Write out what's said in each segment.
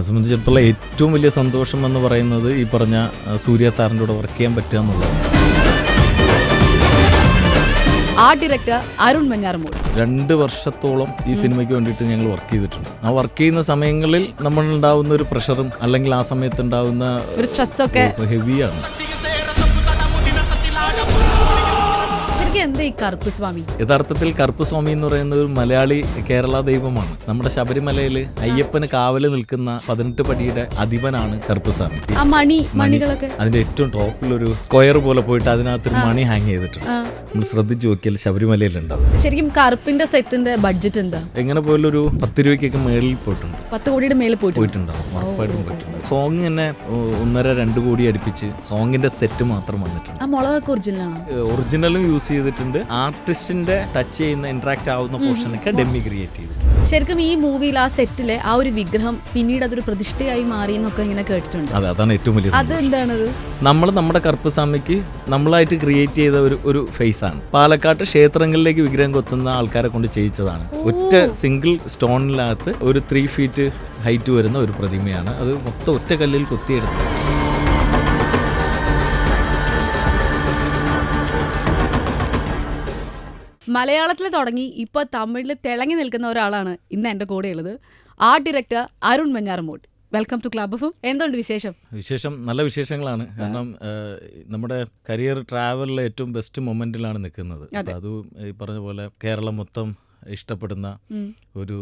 എന്നെ സംബന്ധിച്ചിടത്തോളം ഏറ്റവും വലിയ സന്തോഷം എന്ന് പറയുന്നത് ഈ പറഞ്ഞ സൂര്യ സാറിൻ്റെ കൂടെ വർക്ക് ചെയ്യാൻ പറ്റുക എന്നുള്ളതാണ്. ആർട്ട് ഡയറക്ടർ അരുൺ വെഞ്ഞാറമൂട് 2 വർഷത്തോളം ഈ സിനിമയ്ക്ക് വേണ്ടിയിട്ട് ഞങ്ങൾ വർക്ക് ചെയ്തിട്ടുണ്ട്. ആ വർക്ക് ചെയ്യുന്ന സമയങ്ങളിൽ നമ്മളുണ്ടാവുന്ന ഒരു പ്രഷറും അല്ലെങ്കിൽ ആ സമയത്ത് ഉണ്ടാവുന്ന ഒരു സ്ട്രെസ്സൊക്കെ ഹെവിയാണ്. എന്താ ഈ കറുപ്പ് സ്വാമി? യഥാർത്ഥത്തിൽ കറുപ്പ് സ്വാമി എന്ന് പറയുന്ന ഒരു മലയാളി കേരള ദൈവമാണ്. നമ്മുടെ ശബരിമലയിൽ അയ്യപ്പന് കാവല് നിൽക്കുന്ന 18 പടിയുടെ അധിപനാണ് കറുപ്പ് സ്വാമി. ആ മണികളൊക്കെ അതിന്റെ ഏറ്റവും ടോപ്പിലൊരു സ്ക്വയർ പോലെ പോയിട്ട് അതിനകത്തൊരു മണി ഹാങ് ചെയ്തിട്ടുണ്ട്. നമ്മൾ ശ്രദ്ധിച്ചു നോക്കിയാൽ ശബരിമലയിലുണ്ട്. ശരിക്കും കറുപ്പിന്റെ സെറ്റിന്റെ ബഡ്ജറ്റ് എന്താ? എങ്ങനെ പോലും ഒരു 10 രൂപയ്ക്കൊക്കെ മേളിൽ പോയിട്ടുണ്ട്. 10 കോടിയുടെ മേലെ പോയിട്ടുണ്ടാവും. ഉറപ്പായിട്ടും പോയിട്ടുണ്ട്. സോങ് തന്നെ 1.5-2 കോടി അടുപ്പിച്ച് സോങ്ങിന്റെ സെറ്റ് മാത്രം വന്നിട്ടുണ്ട്. ആ മുളകൊക്കെ ഒറിജിനലാണ്. ഒറിജിനലും യൂസ് ചെയ്തിട്ടുണ്ട്. ആർട്ടിസ്റ്റിന്റെ ടച്ച് ചെയ്യുന്ന ഇന്ററാക്ട് ആവുന്ന പോർഷനൊക്കെ ഡെമ്മി ക്രിയേറ്റ് ചെയ്തിട്ടുണ്ട്. ശരിക്കും ഈ മൂവിയിൽ ആ സെറ്റിലെ ആ ഒരു വിഗ്രഹം പിന്നീട് അതൊരു പ്രതിഷ്ഠയായി മാറി എന്നൊക്കെ ഇങ്ങനെ കേട്ടിട്ടുണ്ട്. അതാണ് ഏറ്റവും വലിയ. അത് എന്താണത്? നമ്മുടെ കറുപ്പ് സ്വാമിക്ക് നമ്മളായിട്ട് ക്രിയേറ്റ് ചെയ്ത ഒരു ഫേസ് ആണ്. പാലക്കാട്ട് ക്ഷേത്രങ്ങളിലേക്ക് വിഗ്രഹം കൊത്തുന്ന ആൾക്കാരെ കൊണ്ട് ചെയ്യിച്ചതാണ്. ഒറ്റ സിംഗിൾ സ്റ്റോണിനകത്ത് ഒരു 3 ഫീറ്റ് ഹൈറ്റ് വരുന്ന ഒരു പ്രതിമയാണ്. അത് മൊത്തം ഒറ്റ കല്ലിൽ കൊത്തിയെടുത്തത്. മലയാളത്തിൽ തുടങ്ങി ഇപ്പോൾ തമിഴിൽ തിളങ്ങി നിൽക്കുന്ന ഒരാളാണ് ഇന്ന് എൻ്റെ കൂടെയുള്ളത്. Art director Arun Venjaramoodu. Welcome to Club FM. എന്തുണ്ട് വിശേഷം? നല്ല വിശേഷങ്ങളാണ്. കാരണം നമ്മുടെ കരിയർ ട്രാവലിലെ ഏറ്റവും ബെസ്റ്റ് മൊമെന്റിലാണ് നിൽക്കുന്നത്. അത് ഈ പറഞ്ഞ പോലെ കേരളം മൊത്തം ഇഷ്ടപ്പെടുന്ന ഒരു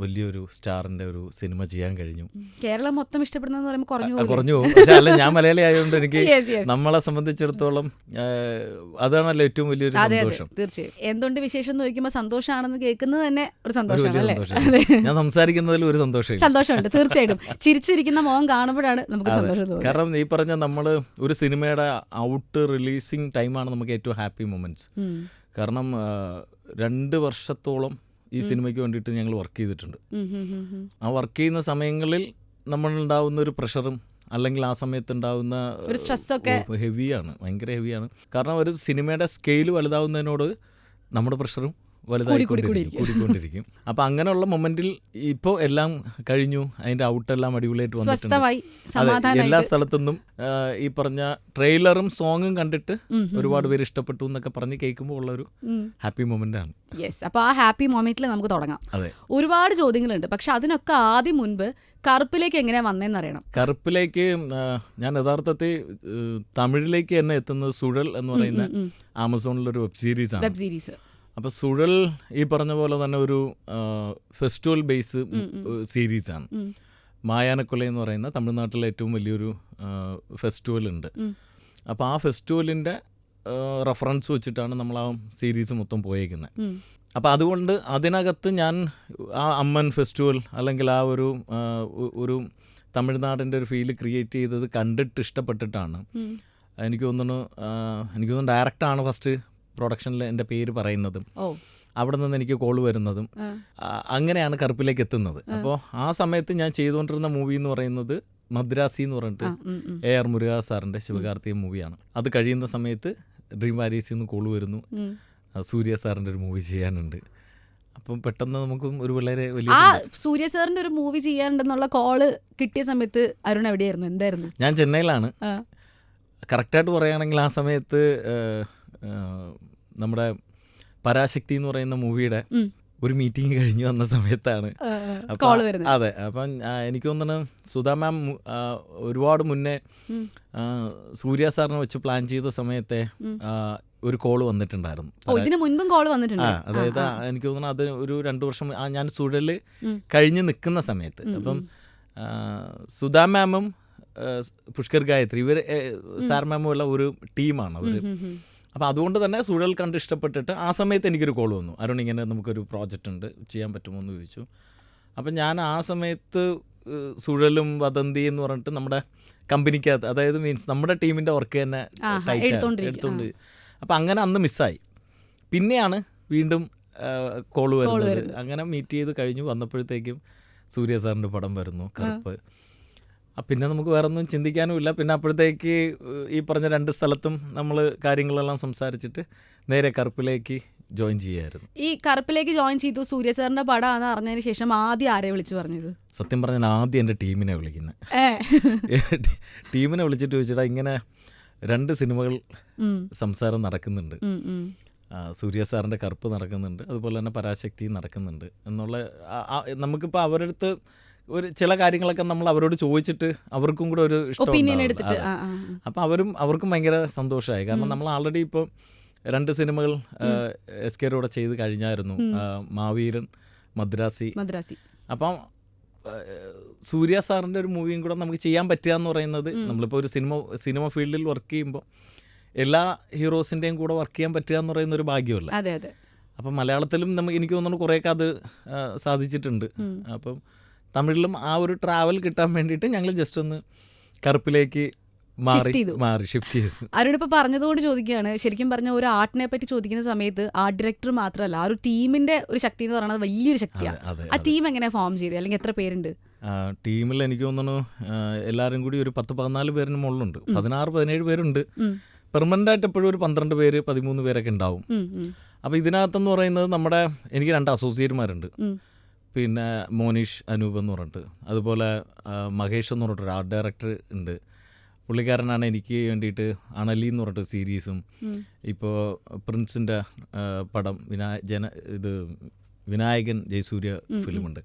വലിയൊരു സ്റ്റാറിന്റെ ഒരു സിനിമ ചെയ്യാൻ കഴിഞ്ഞു. കേരളം മൊത്തം ഇഷ്ടപ്പെടുന്ന കുറഞ്ഞു പോകും. പക്ഷെ അല്ല, ഞാൻ മലയാളി ആയതുകൊണ്ട് എനിക്ക് നമ്മളെ സംബന്ധിച്ചിടത്തോളം അതാണല്ലോ ഏറ്റവും വലിയൊരു സന്തോഷം. തീർച്ചയായും. എന്തുണ്ട് വിശേഷം എന്ന് ചോദിക്കുമ്പോൾ സന്തോഷമാണെന്ന് കേൾക്കുന്നത് തന്നെ ഒരു സന്തോഷമാണ്. ഞാൻ സംസാരിക്കുന്നതിൽ ഒരു സന്തോഷമുണ്ട്. തീർച്ചയായിട്ടും ചിരിച്ചിരിക്കുന്ന മുഖം കാണുമ്പോഴാണ് നമുക്ക് സന്തോഷം തോന്നുന്നത്. കാരണം ഈ പറഞ്ഞ നമ്മള് ഒരു സിനിമയുടെ ഔട്ട് റിലീസിങ് ടൈമാണ് നമുക്ക് ഏറ്റവും ഹാപ്പി മൊമെന്റ്സ്. കാരണം 2 വർഷത്തോളം ഈ സിനിമയ്ക്ക് വേണ്ടിയിട്ട് ഞങ്ങൾ വർക്ക് ചെയ്തിട്ടുണ്ട്. ആ വർക്ക് ചെയ്യുന്ന സമയങ്ങളിൽ നമ്മളുണ്ടാവുന്ന ഒരു പ്രഷറും അല്ലെങ്കിൽ ആ സമയത്ത് ഉണ്ടാവുന്ന ഒരു സ്ട്രെസ്സൊക്കെ ഹെവിയാണ്, ഭയങ്കര ഹെവിയാണ്. കാരണം ഒരു സിനിമയുടെ സ്കെയിൽ വലുതാവുന്നതിനോട് നമ്മുടെ പ്രഷറും കൂടിക്കൊണ്ടിരിക്കും. അപ്പൊ അങ്ങനെയുള്ള മൊമെന്റിൽ ഇപ്പോൾ എല്ലാം കഴിഞ്ഞു. അതിന്റെ ഔട്ടെല്ലാം അടിപൊളിയായിട്ട് വന്നിട്ടുണ്ട്. എല്ലാ സ്ഥലത്തുനിന്നും ഈ പറഞ്ഞ ട്രെയിലറും സോങ്ങും കണ്ടിട്ട് ഒരുപാട് പേര് ഇഷ്ടപ്പെട്ടു എന്നൊക്കെ പറഞ്ഞ് കേൾക്കുമ്പോൾ ഉള്ള ഒരു ഹാപ്പി മൊമെന്റ് ആണ്. യെസ്. അപ്പോൾ ആ ഹാപ്പി മൊമെന്റിൽ നമുക്ക് തുടങ്ങാം. ഒരുപാട് ചോദ്യങ്ങളുണ്ട്, പക്ഷെ അതിനൊക്കെ ആദ്യം മുൻപ് കറുപ്പിലേക്ക് എങ്ങനെയാ വന്നതെന്ന് അറിയണം. കറുപ്പിലേക്ക് ഞാൻ യഥാർത്ഥത്തിൽ തമിഴിലേക്ക് തന്നെ എത്തുന്നത് സുഴൽ എന്ന് പറയുന്ന ആമസോണിലൊരു വെബ് സീരീസ്. അപ്പോൾ സുഴൽ ഈ പറഞ്ഞ പോലെ തന്നെ ഒരു ഫെസ്റ്റിവൽ ബേസ് സീരീസാണ്. മായാനക്കൊല എന്ന് പറയുന്ന തമിഴ്നാട്ടിലെ ഏറ്റവും വലിയൊരു ഫെസ്റ്റിവൽ ഉണ്ട്. അപ്പോൾ ആ ഫെസ്റ്റിവലിൻ്റെ റെഫറൻസ് വെച്ചിട്ടാണ് നമ്മൾ ആ സീരീസ് മൊത്തം പോയേക്കുന്നത്. അപ്പോൾ അതുകൊണ്ട് അതിനകത്ത് ഞാൻ ആ അമ്മൻ ഫെസ്റ്റിവൽ അല്ലെങ്കിൽ ആ ഒരു തമിഴ്നാടിൻ്റെ ഒരു ഫീല് ക്രിയേറ്റ് ചെയ്തത് കണ്ടിട്ട് ഇഷ്ടപ്പെട്ടിട്ടാണ്. എനിക്ക് തോന്നുന്നു ഡയറക്റ്റാണ് ഫസ്റ്റ് പ്രൊഡക്ഷനിൽ എൻ്റെ പേര് പറയുന്നതും അവിടെ നിന്ന് എനിക്ക് കോൾ വരുന്നതും അങ്ങനെയാണ് കറുപ്പിലേക്ക് എത്തുന്നത്. അപ്പോൾ ആ സമയത്ത് ഞാൻ ചെയ്തുകൊണ്ടിരുന്ന മൂവി എന്ന് പറയുന്നത് മദ്രാസി എന്ന് പറഞ്ഞിട്ട് AR മുരുക സാറിൻ്റെ ശിവകാർത്തികൻ മൂവിയാണ്. അത് കഴിയുന്ന സമയത്ത് ഡ്രീം വാരീസിൽ നിന്ന് കോൾ വരുന്നു, സൂര്യ സാറിൻ്റെ ഒരു മൂവി ചെയ്യാനുണ്ട്. അപ്പം പെട്ടെന്ന് നമുക്ക് ഒരു വളരെ വലിയ സൂര്യ സാറിൻ്റെ ഒരു മൂവി ചെയ്യാനുണ്ടെന്നുള്ള കോള് കിട്ടിയ സമയത്ത് അരുൺ എവിടെയായിരുന്നു? എന്തായിരുന്നു? ഞാൻ ചെന്നൈയിലാണ്. കറക്റ്റായിട്ട് പറയുകയാണെങ്കിൽ ആ സമയത്ത് നമ്മുടെ പരാശക്തി എന്ന് പറയുന്ന മൂവിയുടെ ഒരു മീറ്റിംഗ് കഴിഞ്ഞു വന്ന സമയത്താണ്. അതെ. അപ്പം എനിക്ക് തോന്നുന്നു സുധാ മാം ഒരുപാട് മുന്നേ സൂര്യ സാറിനെ വെച്ച് പ്ലാൻ ചെയ്ത സമയത്തെ ഒരു കോള് വന്നിട്ടുണ്ടായിരുന്നു. അതായത് എനിക്ക് തോന്നുന്നു അത് ഒരു 2 വർഷം ഞാൻ സുഴല് കഴിഞ്ഞ് നിൽക്കുന്ന സമയത്ത്. അപ്പം സുധാ മാമും പുഷ്കർ ഗായത്രി ഇവർ സാർ മാമും ഉള്ള ഒരു ടീമാണ് അവർ. അപ്പോൾ അതുകൊണ്ട് തന്നെ സുഴൽ കണ്ട് ഇഷ്ടപ്പെട്ടിട്ട് ആ സമയത്ത് എനിക്കൊരു കോൾ വന്നു, അരുൺ ഇങ്ങനെ നമുക്കൊരു പ്രോജക്റ്റ് ഉണ്ട്, ചെയ്യാൻ പറ്റുമോ എന്ന് ചോദിച്ചു. അപ്പം ഞാൻ ആ സമയത്ത് സുഴലും വദന്തി എന്ന് പറഞ്ഞിട്ട് നമ്മുടെ കമ്പനിക്കകത്ത്, അതായത് മീൻസ് നമ്മുടെ ടീമിൻ്റെ വർക്ക് തന്നെ എടുത്തോണ്ട്. അപ്പം അങ്ങനെ അന്ന് മിസ്സായി. പിന്നെയാണ് വീണ്ടും കോൾ വരുന്നത്. അങ്ങനെ മീറ്റ് ചെയ്ത് കഴിഞ്ഞു വന്നപ്പോഴത്തേക്കും സൂര്യ സാറിൻ്റെ പടം വരുന്നു കറുപ്പ്. പിന്നെ നമുക്ക് വേറെ ഒന്നും ചിന്തിക്കാനുമില്ല. പിന്നെ അപ്പോഴത്തേക്ക് ഈ പറഞ്ഞ 2 സ്ഥലത്തും നമ്മൾ കാര്യങ്ങളെല്ലാം സംസാരിച്ചിട്ട് നേരെ കറുപ്പിലേക്ക് ജോയിൻ ചെയ്യായിരുന്നു. ഈ കറുപ്പിലേക്ക് ജോയിൻ ചെയ്തു സൂര്യ സാറിന്റെ പടമാണെന്ന് അറിഞ്ഞതിന് ശേഷം ആദ്യം ആരെ വിളിച്ചു പറഞ്ഞത്? സത്യം പറഞ്ഞാൽ ആദ്യം എൻ്റെ ടീമിനെ വിളിക്കുന്നത്. ടീമിനെ വിളിച്ചിട്ട് ചോദിച്ചിട്ടാ ഇങ്ങനെ 2 സിനിമകൾ സംസാരം നടക്കുന്നുണ്ട്, സൂര്യ സാറിൻ്റെ കറുപ്പ് നടക്കുന്നുണ്ട്, അതുപോലെ തന്നെ പരാശക്തി നടക്കുന്നുണ്ട് എന്നുള്ള നമുക്കിപ്പോൾ അവരുടെ അടുത്ത് ഒരു ചില കാര്യങ്ങളൊക്കെ നമ്മൾ അവരോട് ചോദിച്ചിട്ട് അവർക്കും കൂടെ ഒരു ഇഷ്ടം. അപ്പം അവർക്കും ഭയങ്കര സന്തോഷമായി. കാരണം നമ്മൾ ആൾറെഡി ഇപ്പോൾ 2 സിനിമകൾ SKയുടെ ചെയ്ത് കഴിഞ്ഞായിരുന്നു, മാവീരൻ, മദ്രാസി. അപ്പം സൂര്യ സാറിൻ്റെ ഒരു മൂവിയും കൂടെ നമുക്ക് ചെയ്യാൻ പറ്റുക എന്ന് പറയുന്നത്, നമ്മളിപ്പോൾ ഒരു സിനിമ ഫീൽഡിൽ വർക്ക് ചെയ്യുമ്പോൾ എല്ലാ ഹീറോസിൻ്റെയും കൂടെ വർക്ക് ചെയ്യാൻ പറ്റുക എന്ന് പറയുന്ന ഒരു ഭാഗ്യമല്ല. അപ്പം മലയാളത്തിലും എനിക്ക് തോന്നുന്നു കുറേയൊക്കെ അത് സാധിച്ചിട്ടുണ്ട്. അപ്പം തമിഴിലും ആ ഒരു ട്രാവൽ കിട്ടാൻ വേണ്ടിയിട്ട് ഞങ്ങൾ ജസ്റ്റ് ഒന്ന് കറുപ്പിലേക്ക് ഷിഫ്റ്റ് ചെയ്തു. അരുണിപ്പോൾ പറഞ്ഞതുകൊണ്ട് ചോദിക്കുകയാണ്, ശരിക്കും പറഞ്ഞ ഒരു ആർട്ടിനെ പറ്റി ചോദിക്കുന്ന സമയത്ത് ആർട്ട് ഡയറക്ടർ മാത്രമല്ല, ആ ഒരു ടീമിന്റെ ഒരു ശക്തി എന്ന് പറയുന്നത് വലിയൊരു ശക്തിയാണ്. ആ ടീം എങ്ങനെ ഫോം ചെയ്തത്, അല്ലെങ്കിൽ എത്ര പേരുണ്ട് ടീമിൽ? എനിക്ക് തോന്നുന്നു എല്ലാവരും കൂടി ഒരു 10-14 പേരിന് മുകളിലുണ്ട്, 16-17 പേരുണ്ട്. പെർമനന്റ് ആയിട്ട് എപ്പോഴും ഒരു 12 പേര് 13 പേരൊക്കെ ഉണ്ടാവും. അപ്പോൾ ഇതിനകത്തെന്ന് പറയുന്നത് എനിക്ക് 2 അസോസിയേറ്റ്മാരുണ്ട്. പിന്നെ മോനീഷ് അനൂപ് എന്ന് പറഞ്ഞിട്ട്, അതുപോലെ മഹേഷ് എന്ന് പറഞ്ഞിട്ടൊരു ആർട്ട് ഡയറക്ടർ ഉണ്ട്. പുള്ളിക്കാരനാണ് എനിക്ക് വേണ്ടിയിട്ട് അണലി എന്ന് പറഞ്ഞിട്ട് സീരീസും, ഇപ്പോൾ പ്രിൻസിൻ്റെ പടം വിനായകൻ ജയസൂര്യ ഫിലിമുണ്ട്,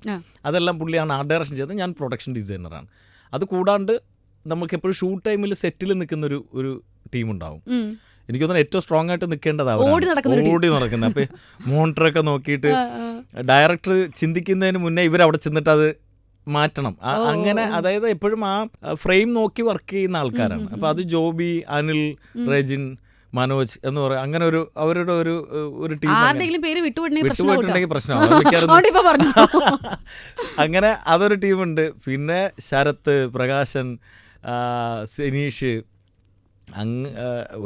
അതെല്ലാം പുള്ളിയാണ് ആർട്ട് ഡയറക്ഷൻ ചെയ്തത്. ഞാൻ പ്രൊഡക്ഷൻ ഡിസൈനറാണ്. അത് കൂടാണ്ട് നമുക്കെപ്പോഴും ഷൂട്ട് ടൈമിൽ സെറ്റിൽ നിൽക്കുന്ന ഒരു ടീമുണ്ടാവും. എനിക്ക് തോന്നുന്നു ഏറ്റവും സ്ട്രോങ് ആയിട്ട് നിൽക്കേണ്ടതാണ് ഓടി നടക്കുന്നത്. അപ്പോൾ മോണിറ്ററൊക്കെ നോക്കിയിട്ട് ഡയറക്ടർ ചിന്തിക്കുന്നതിന് മുന്നേ ഇവരവിടെ ചെന്നിട്ട് അത് മാറ്റണം. അങ്ങനെ അതായത് എപ്പോഴും ആ ഫ്രെയിം നോക്കി വർക്ക് ചെയ്യുന്ന ആൾക്കാരാണ്. അപ്പോൾ അത് ജോബി, അനിൽ, റെജിൻ, മനോജ് എന്ന് പറയാം. അങ്ങനെ അവരുടെ ഒരു ടീം വിട്ടുപോയിട്ടുണ്ടെങ്കിൽ പ്രശ്നമാണ്. അങ്ങനെ അതൊരു ടീമുണ്ട്. പിന്നെ ശരത്ത്, പ്രകാശൻ, സെനീഷ്,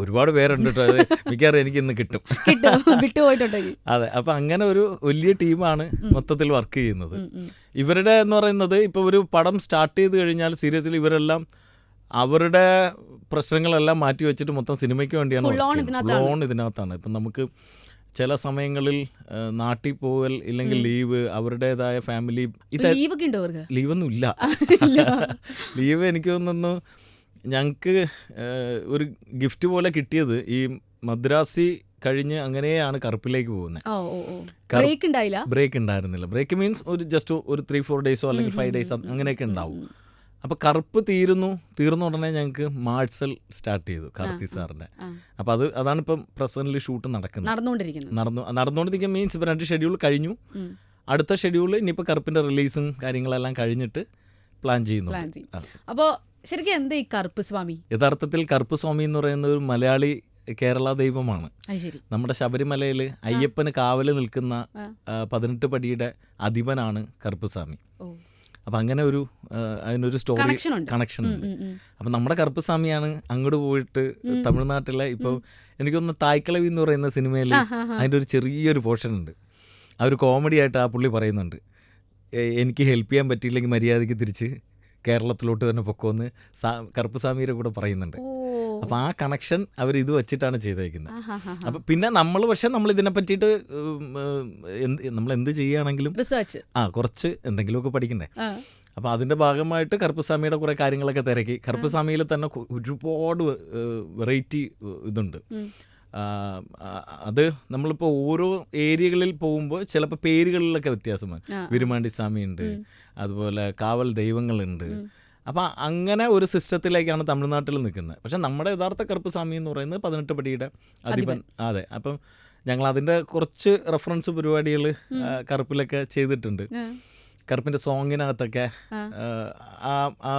ഒരുപാട് പേരുണ്ട് കേട്ടോ. അത് മിക്കവാറും എനിക്ക് ഇന്ന് കിട്ടും വിട്ടുപോയിട്ടുണ്ടെങ്കിൽ. അതെ, അപ്പം അങ്ങനെ ഒരു വലിയ ടീമാണ് മൊത്തത്തിൽ വർക്ക് ചെയ്യുന്നത്. ഇവരുടെ എന്ന് പറയുന്നത് ഇപ്പോൾ ഒരു പടം സ്റ്റാർട്ട് ചെയ്ത് കഴിഞ്ഞാൽ സീരിയസ്ലി ഇവരെല്ലാം അവരുടെ പ്രശ്നങ്ങളെല്ലാം മാറ്റി വെച്ചിട്ട് മൊത്തം സിനിമയ്ക്ക് വേണ്ടിയാണ് ലോൺ ഇതിനകത്താണ്. ഇപ്പം നമുക്ക് ചില സമയങ്ങളിൽ നാട്ടിൽ പോകൽ ഇല്ലെങ്കിൽ ലീവ്, അവരുടേതായ ഫാമിലി ലീവൊന്നും ഇല്ല. ലീവ് എനിക്ക് തോന്നുന്നു ഞങ്ങൾക്ക് ഒരു ഗിഫ്റ്റ് പോലെ കിട്ടിയത് ഈ മദ്രാസി കഴിഞ്ഞ് അങ്ങനെയാണ് കറുപ്പിലേക്ക് പോകുന്നത്. ബ്രേക്ക് ഉണ്ടായിരുന്നില്ല. ബ്രേക്ക് മീൻസ് ജസ്റ്റ് ഒരു 3-4 ഡേയ്സോ അല്ലെങ്കിൽ 5 ഡേയ്സ് അങ്ങനെയൊക്കെ ഉണ്ടാവും. അപ്പോൾ കറുപ്പ് തീർന്ന ഉടനെ ഞങ്ങൾക്ക് മാഴ്സൽ സ്റ്റാർട്ട് ചെയ്തു, കാർത്തി സാറിൻ്റെ. അപ്പോൾ അതാണ് ഇപ്പം പ്രസന്റ്ലി ഷൂട്ട് നടന്നുകൊണ്ടിരിക്കുക. മീൻസ് ഇപ്പോൾ 2 ഷെഡ്യൂൾ കഴിഞ്ഞു. അടുത്ത ഷെഡ്യൂൾ ഇനിയിപ്പോൾ കറുപ്പിൻ്റെ റിലീസും കാര്യങ്ങളെല്ലാം കഴിഞ്ഞിട്ട് പ്ലാൻ ചെയ്യുന്നു. അപ്പോൾ ശരിക്കും എന്താ ഈ കറുപ്പ് സ്വാമി? യഥാർത്ഥത്തിൽ കറുപ്പ് സ്വാമി എന്ന് പറയുന്ന ഒരു മലയാളി കേരള ദൈവമാണ്. നമ്മുടെ ശബരിമലയിൽ അയ്യപ്പന് കാവല് നിൽക്കുന്ന 18 പടിയുടെ അധിപനാണ് കറുപ്പ് സ്വാമി. അപ്പം അങ്ങനെ അതിനൊരു സ്റ്റോറി കണക്ഷൻ ഉണ്ട്. അപ്പം നമ്മുടെ കറുപ്പ് സ്വാമിയാണ് അങ്ങോട്ട് പോയിട്ട് തമിഴ്നാട്ടിലെ ഇപ്പോൾ എനിക്കൊന്ന് തായ്ക്കളവി എന്ന് പറയുന്ന സിനിമയിൽ അതിൻ്റെ ഒരു ചെറിയൊരു പോർഷൻ ഉണ്ട്. ആ ഒരു കോമഡി ആയിട്ട് ആ പുള്ളി പറയുന്നുണ്ട്, എനിക്ക് ഹെൽപ്പ് ചെയ്യാൻ പറ്റിയില്ലെങ്കിൽ മര്യാദയ്ക്ക് തിരിച്ച് കേരളത്തിലോട്ട് തന്നെ പൊക്കോന്ന് കറുപ്പ് സ്വാമിയുടെ കൂടെ പറയുന്നുണ്ട്. അപ്പോൾ ആ കണക്ഷൻ അവർ ഇത് വെച്ചിട്ടാണ് ചെയ്തേക്കുന്നത്. അപ്പം പിന്നെ നമ്മൾ ഇതിനെ പറ്റിയിട്ട് നമ്മൾ എന്ത് ചെയ്യുകയാണെങ്കിലും കുറച്ച് എന്തെങ്കിലുമൊക്കെ പഠിക്കണ്ടേ. അപ്പോൾ അതിൻ്റെ ഭാഗമായിട്ട് കറുപ്പ് സ്വാമിയുടെ കുറേ കാര്യങ്ങളൊക്കെ തിരക്കി. കറുപ്പ് സ്വാമിയിൽ തന്നെ ഒരുപാട് വെറൈറ്റി ഇതുണ്ട്. അത് നമ്മളിപ്പോൾ ഓരോ ഏരിയകളിൽ പോകുമ്പോൾ ചിലപ്പോൾ പേരുകളിലൊക്കെ വ്യത്യാസമാണ്. വിരുമാണ്ടി സ്വാമി ഉണ്ട്, അതുപോലെ കാവൽ ദൈവങ്ങളുണ്ട്. അപ്പം അങ്ങനെ ഒരു സിസ്റ്റത്തിലേക്കാണ് തമിഴ്നാട്ടിൽ നിൽക്കുന്നത്. പക്ഷെ നമ്മുടെ യഥാർത്ഥ കറുപ്പ് സ്വാമി എന്ന് പറയുന്നത് 18 പടിയുടെ അധിപൻ. അതെ, അപ്പം ഞങ്ങൾ അതിൻ്റെ കുറച്ച് റെഫറൻസ് പരിപാടികൾ കറുപ്പിലൊക്കെ ചെയ്തിട്ടുണ്ട്. കറുപ്പിൻ്റെ സോങ്ങിനകത്തൊക്കെ ആ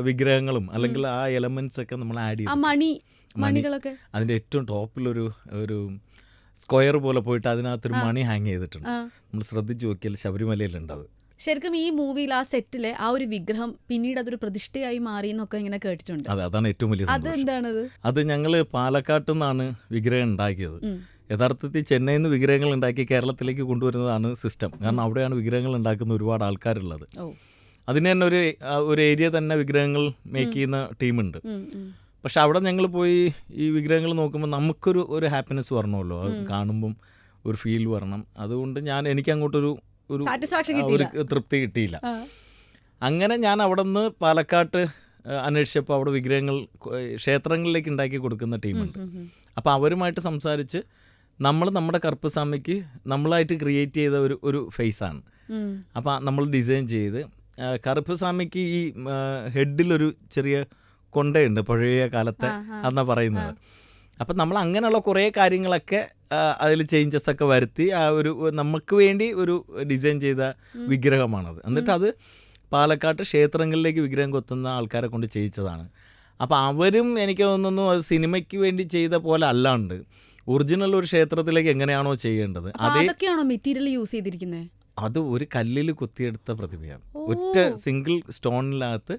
വിഗ്രഹങ്ങളും അല്ലെങ്കിൽ ആ എലമെന്റ്സ് ഒക്കെ നമ്മൾ ആഡ് ചെയ്തു. അതിൻ്റെ ഏറ്റവും ടോപ്പിലൊരു സ്ക്വയർ പോലെ പോയിട്ട് അതിനകത്തൊരു മണി ഹാങ് ചെയ്തിട്ടുണ്ട്. നമ്മൾ ശ്രദ്ധിച്ചു നോക്കിയാൽ ശബരിമലയിലുണ്ട് അത്. ശരിക്കും ഈ മൂവിയിൽ ആ സെറ്റിലെ ആ ഒരു വിഗ്രഹം പിന്നീട് അതൊരു പ്രതിഷ്ഠയായി മാറി എന്നൊക്കെ ഇങ്ങനെ കേട്ടിട്ടുണ്ട്. അതാണ് ഏറ്റവും വലിയ അതെന്താണത്? അത് ഞങ്ങൾ പാലക്കാട്ട് നിന്നാണ് വിഗ്രഹം ഉണ്ടാക്കിയത്. യഥാർത്ഥത്തിൽ ചെന്നൈയിൽ നിന്ന് വിഗ്രഹങ്ങൾ ഉണ്ടാക്കി കേരളത്തിലേക്ക് കൊണ്ടുവരുന്നതാണ് സിസ്റ്റം. കാരണം അവിടെയാണ് വിഗ്രഹങ്ങൾ ഉണ്ടാക്കുന്ന ഒരുപാട് ആൾക്കാരുള്ളത്. അതിന് തന്നെ ഒരു ഏരിയ തന്നെ വിഗ്രഹങ്ങൾ മേക്ക് ചെയ്യുന്ന ടീമുണ്ട്. പക്ഷെ അവിടെ ഞങ്ങൾ പോയി ഈ വിഗ്രഹങ്ങൾ നോക്കുമ്പോൾ നമുക്കൊരു ഹാപ്പിനെസ് വരണമല്ലോ. അത് കാണുമ്പം ഒരു ഫീൽ വരണം. അതുകൊണ്ട് എനിക്ക് അങ്ങോട്ടൊരു ഒരു തൃപ്തി കിട്ടിയില്ല. അങ്ങനെ ഞാൻ അവിടെ നിന്ന് പാലക്കാട്ട് അന്വേഷിച്ചപ്പോൾ അവിടെ വിഗ്രഹങ്ങൾ ക്ഷേത്രങ്ങളിലേക്ക് ഉണ്ടാക്കി കൊടുക്കുന്ന ടീമുണ്ട്. അപ്പോൾ അവരുമായിട്ട് സംസാരിച്ച് നമ്മുടെ കറുപ്പസ്വാമിക്ക് നമ്മളായിട്ട് ക്രിയേറ്റ് ചെയ്ത ഒരു ഫേസാണ്. അപ്പോൾ നമ്മൾ ഡിസൈൻ ചെയ്ത് കറുപ്പസ്വാമിക്ക് ഈ ഹെഡിലൊരു ചെറിയ കൊണ്ടയുണ്ട്, പഴയ കാലത്തെ എന്നാണ് പറയുന്നത്. അപ്പം നമ്മൾ അങ്ങനെയുള്ള കുറേ കാര്യങ്ങളൊക്കെ അതിൽ ചേഞ്ചസ് ഒക്കെ വരുത്തി നമുക്ക് വേണ്ടി ഒരു ഡിസൈൻ ചെയ്ത വിഗ്രഹമാണത്. എന്നിട്ട് അത് പാലക്കാട്ട് ക്ഷേത്രങ്ങളിലേക്ക് വിഗ്രഹം കൊത്തുന്ന ആൾക്കാരെ കൊണ്ട് ചെയ്യിച്ചതാണ്. അപ്പോൾ അവരും എനിക്ക് തോന്നുന്നു അത് സിനിമയ്ക്ക് വേണ്ടി ചെയ്ത പോലെ അല്ലാണ്ട് ഒറിജിനൽ ഒരു ക്ഷേത്രത്തിലേക്ക് എങ്ങനെയാണോ ചെയ്യേണ്ടത് അതൊക്കെയാണോ മെറ്റീരിയൽ യൂസ് ചെയ്തിരിക്കുന്നത്? അത് ഒരു കല്ലിൽ കൊത്തിയെടുത്ത പ്രതിമയാണ്. ഒറ്റ സിംഗിൾ സ്റ്റോണിനകത്ത്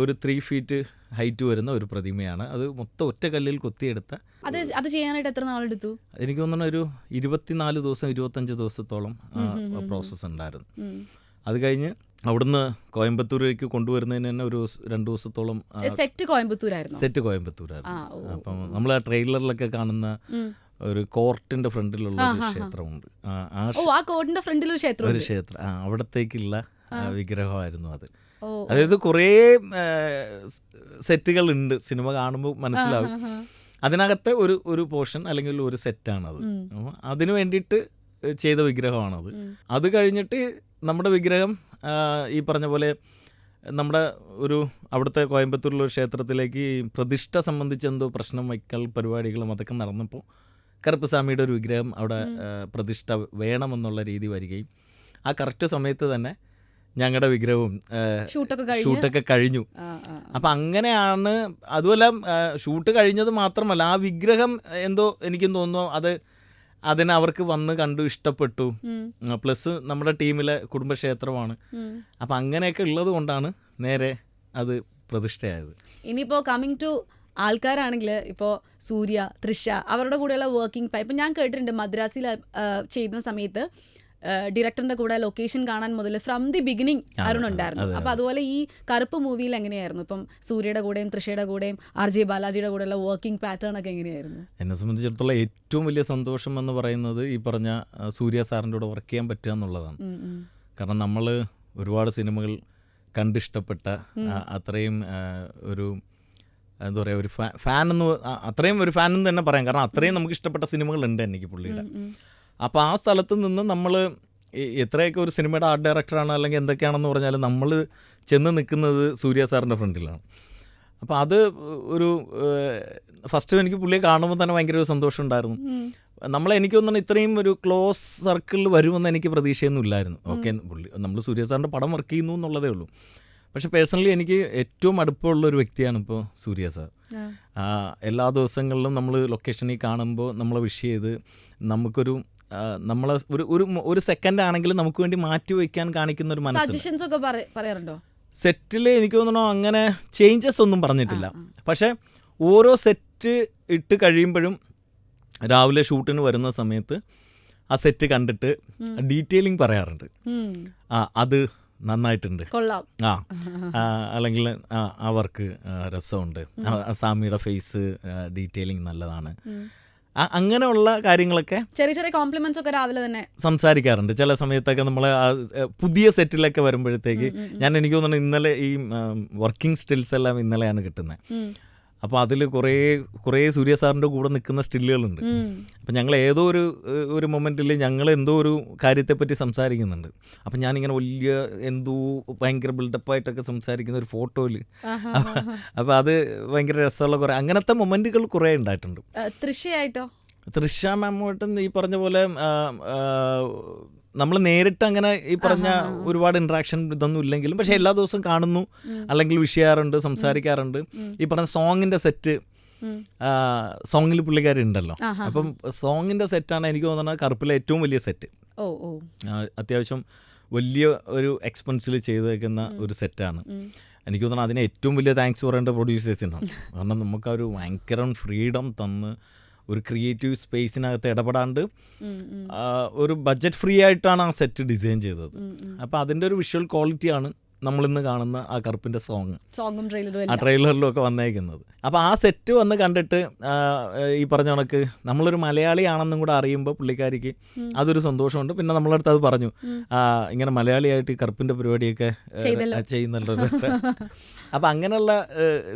ഒരു 3 feet ഹൈറ്റ് വരുന്ന ഒരു പ്രതിമയാണ്. അത് മൊത്തം ഒറ്റ കല്ലിൽ കൊത്തിയെടുത്ത. അത് ചെയ്യാനായിട്ട് എത്ര നാളെടുത്തു? എനിക്ക് തോന്നുന്നു ഒരു 24 ദിവസം 25 ദിവസത്തോളം പ്രോസസ്സ് ഉണ്ടായിരുന്നു. അത് കഴിഞ്ഞ് അവിടുന്ന് കോയമ്പത്തൂരേക്ക് കൊണ്ടുവരുന്നതിന് തന്നെ ഒരു 2 ദിവസത്തോളം. സെറ്റ് കോയമ്പത്തൂരായിരുന്നു. അപ്പം നമ്മൾ ആ ട്രെയിലറിലൊക്കെ കാണുന്ന ഒരു കോർട്ടിന്റെ ഫ്രണ്ടിലുള്ള ഒരു ക്ഷേത്രമുണ്ട്. ഒരു ക്ഷേത്രം അവിടത്തേക്കുള്ള വിഗ്രഹമായിരുന്നു അത്. അതായത് കുറേ സെറ്റുകൾ ഉണ്ട്, സിനിമ കാണുമ്പോൾ മനസ്സിലാവും. അതിനകത്തെ ഒരു പോർഷൻ അല്ലെങ്കിൽ ഒരു സെറ്റാണത്. അതിനു വേണ്ടിയിട്ട് ചെയ്ത വിഗ്രഹമാണത്. അത് കഴിഞ്ഞിട്ട് നമ്മുടെ വിഗ്രഹം ഈ പറഞ്ഞ പോലെ നമ്മുടെ അവിടുത്തെ കോയമ്പത്തൂരിലുള്ള ഒരു ക്ഷേത്രത്തിലേക്ക് പ്രതിഷ്ഠ സംബന്ധിച്ച് എന്തോ പ്രശ്നം വയ്ക്കൽ പരിപാടികളും അതൊക്കെ നടന്നപ്പോൾ കറുപ്പസ്വാമിയുടെ ഒരു വിഗ്രഹം അവിടെ പ്രതിഷ്ഠ വേണമെന്നുള്ള രീതി വരികയും ആ കറക്റ്റ് സമയത്ത് തന്നെ ഞങ്ങളുടെ വിഗ്രഹവും ഷൂട്ടൊക്കെ കഴിഞ്ഞു. അപ്പം അങ്ങനെയാണ്. അതുമല്ല, ഷൂട്ട് കഴിഞ്ഞത് മാത്രമല്ല, ആ വിഗ്രഹം എന്തോ എനിക്കും തോന്നുന്നു അതിനെ അവർക്ക് വന്ന് കണ്ടു ഇഷ്ടപ്പെട്ടു. പ്ലസ് നമ്മുടെ ടീമിലെ കുടുംബക്ഷേത്രമാണ്. അപ്പം അങ്ങനെയൊക്കെ ഉള്ളത് കൊണ്ടാണ് നേരെ അത് പ്രതിഷ്ഠയായത്. ഇനിയിപ്പോൾ കമ്മിങ് ടു ആൾക്കാരാണെങ്കിൽ ഇപ്പോൾ സൂര്യ, തൃഷ അവരുടെ കൂടെയുള്ള വർക്കിംഗ് ഇപ്പം ഞാൻ കേട്ടിട്ടുണ്ട് മദ്രാസിൽ ചെയ്യുന്ന സമയത്ത് ഡയറക്ടറിന്റെ കൂടെ ലൊക്കേഷൻ കാണാൻ മുതൽ ഫ്രം ദി ബിഗിനിങ് അരുൺ ഉണ്ടായിരുന്നു. അപ്പോൾ അതുപോലെ ഈ കറുപ്പ് മൂവിയിൽ എങ്ങനെയായിരുന്നു? ഇപ്പം സൂര്യയുടെ കൂടെയും തൃഷയുടെ കൂടെയും RJ ബാലാജിയുടെ കൂടെയുള്ള വർക്കിംഗ് പാറ്റേൺ ഒക്കെ എങ്ങനെയായിരുന്നു? എന്നെ സംബന്ധിച്ചിടത്തോളം ഏറ്റവും വലിയ സന്തോഷം എന്ന് പറയുന്നത് ഈ പറഞ്ഞ സൂര്യ സാറിൻ്റെ കൂടെ വർക്ക് ചെയ്യാൻ പറ്റുക എന്നുള്ളതാണ്. കാരണം നമ്മൾ ഒരുപാട് സിനിമകൾ കണ്ടിഷ്ടപ്പെട്ട അത്രയും ഒരു എന്താ പറയുക, ഒരു അത്രയും ഒരു ഫാൻ എന്ന് തന്നെ പറയാം. കാരണം അത്രയും നമുക്ക് ഇഷ്ടപ്പെട്ട സിനിമകളുണ്ട് എനിക്ക് പുള്ളിയുടെ. അപ്പോൾ ആ സ്ഥലത്ത് നിന്ന് നമ്മൾ എത്രയൊക്കെ ഒരു സിനിമയുടെ ആർട്ട് ഡയറക്ടറാണ് അല്ലെങ്കിൽ എന്തൊക്കെയാണെന്ന് പറഞ്ഞാലും നമ്മൾ ചെന്ന് നിൽക്കുന്നത് സൂര്യ സാറിൻ്റെ ഫ്രണ്ടിലാണ്. അപ്പോൾ അത് ഫസ്റ്റ് എനിക്ക് പുള്ളിയെ കാണുമ്പോൾ തന്നെ ഭയങ്കര ഒരു സന്തോഷം ഉണ്ടായിരുന്നു. എനിക്ക് തോന്നുന്നു ഇത്രയും ഒരു ക്ലോസ് സർക്കിളിൽ വരുമെന്ന് എനിക്ക് പ്രതീക്ഷയൊന്നും ഇല്ലായിരുന്നു. ഓക്കെ, നമ്മൾ സൂര്യ സാറിൻ്റെ പടം വർക്ക് ചെയ്യുന്നു എന്നുള്ളതേ ഉള്ളൂ. പക്ഷെ പേഴ്സണലി എനിക്ക് ഏറ്റവും അടുപ്പമുള്ളൊരു വ്യക്തിയാണ് ഇപ്പോൾ സൂര്യ സാർ. എല്ലാ ദിവസങ്ങളിലും നമ്മൾ ലൊക്കേഷനിൽ കാണുമ്പോൾ നമ്മളെ വിഷ് ചെയ്ത് നമുക്കൊരു നമ്മളെ ഒരു സെക്കൻഡ് ആണെങ്കിലും നമുക്ക് വേണ്ടി മാറ്റി വയ്ക്കാൻ കാണിക്കുന്ന ഒരു പറയാറുണ്ടോ? സെറ്റിൽ എനിക്ക് തോന്നുന്നു അങ്ങനെ ചേഞ്ചസ് ഒന്നും പറഞ്ഞിട്ടില്ല. പക്ഷേ ഓരോ സെറ്റ് ഇട്ട് കഴിയുമ്പോഴും രാവിലെ ഷൂട്ടിന് വരുന്ന സമയത്ത് ആ സെറ്റ് കണ്ടിട്ട് ഡീറ്റെയിലിംഗ് പറയാറുണ്ട്. അത് നന്നായിട്ടുണ്ട്, അല്ലെങ്കിൽ ആ വർക്ക് രസമുണ്ട്, സാമിയുടെ ഫേസ് ഡീറ്റെയിലിംഗ് നല്ലതാണ്, അങ്ങനെയുള്ള കാര്യങ്ങളൊക്കെ ചെറിയ ചെറിയ കോംപ്ലിമെന്റ്സ് ഒക്കെ രാവിലെ തന്നെ സംസാരിക്കാറുണ്ട്. ചില സമയത്തൊക്കെ നമ്മൾ പുതിയ സെറ്റിലൊക്കെ വരുമ്പോഴത്തേക്ക് എനിക്ക് തോന്നുന്നു ഇന്നലെ ഈ വർക്കിംഗ് സ്റ്റിൽസ് എല്ലാം ഇന്നലെയാണ് കിട്ടുന്നത്. അപ്പോൾ അതിൽ കുറേ സൂര്യ സാറിൻ്റെ കൂടെ നിൽക്കുന്ന സ്റ്റില്ലുകളുണ്ട്. അപ്പം ഞങ്ങൾ ഏതോ ഒരു മൊമെൻറ്റിൽ ഞങ്ങൾ എന്തോ ഒരു കാര്യത്തെപ്പറ്റി സംസാരിക്കുന്നുണ്ട്. അപ്പം ഞാനിങ്ങനെ വലിയ ഭയങ്കര ബിൽഡപ്പായിട്ടൊക്കെ സംസാരിക്കുന്ന ഒരു ഫോട്ടോയിൽ. അപ്പോൾ അത് ഭയങ്കര രസമുള്ള കുറേ അങ്ങനത്തെ മൊമെൻറ്റുകൾ കുറേ ഉണ്ടായിട്ടുണ്ട്. തൃഷ മാമുമായിട്ടും ഈ പറഞ്ഞ പോലെ നമ്മൾ നേരിട്ട് അങ്ങനെ ഈ പറഞ്ഞ ഒരുപാട് ഇൻട്രാക്ഷൻ ഇതൊന്നും ഇല്ലെങ്കിലും പക്ഷെ എല്ലാ ദിവസവും കാണുന്നു, അല്ലെങ്കിൽ വിഷ് ചെയ്യാറുണ്ട്, സംസാരിക്കാറുണ്ട്. ഈ പറഞ്ഞ സോങ്ങിൻ്റെ സെറ്റ്, സോങ്ങിൽ പുള്ളിക്കാരുണ്ടല്ലോ. അപ്പം സോങ്ങിൻ്റെ സെറ്റാണ് എനിക്ക് തോന്നുന്നത് കറുപ്പിലെ ഏറ്റവും വലിയ സെറ്റ്. അത്യാവശ്യം വലിയ ഒരു എക്സ്പെൻസിൽ ചെയ്തേക്കുന്ന ഒരു സെറ്റാണ്. എനിക്ക് തോന്നുന്നു അതിന് ഏറ്റവും വലിയ താങ്ക്സ് പറയേണ്ട പ്രൊഡ്യൂസേഴ്സിനാണ്. കാരണം നമുക്ക് ഒരു ഭയങ്കര ഫ്രീഡം തന്ന് ഒരു ക്രിയേറ്റീവ് സ്പേസിനകത്ത് ഇടപെടാണ്ട് ഒരു ബഡ്ജറ്റ് ഫ്രീ ആയിട്ടാണ് ആ സെറ്റ് ഡിസൈൻ ചെയ്തത്. അപ്പോൾ അതിൻ്റെ ഒരു വിഷ്വൽ ക്വാളിറ്റിയാണ് നമ്മളിന്ന് കാണുന്ന ആ കറുപ്പിൻ്റെ സോങ്ങും ആ ട്രെയിലറിലും ഒക്കെ വന്നേക്കുന്നത്. അപ്പോൾ ആ സെറ്റ് വന്ന് കണ്ടിട്ട് ഈ പറഞ്ഞ കണക്ക് നമ്മളൊരു മലയാളിയാണെന്നും കൂടെ അറിയുമ്പോൾ പുള്ളിക്കാരിക്ക് അതൊരു സന്തോഷമുണ്ട്. പിന്നെ നമ്മളടുത്ത് അത് പറഞ്ഞു, ഇങ്ങനെ മലയാളിയായിട്ട് ഈ കറുപ്പിൻ്റെ പരിപാടിയൊക്കെ ചെയ്യുന്നല്ലോ രസം. അപ്പം അങ്ങനെയുള്ള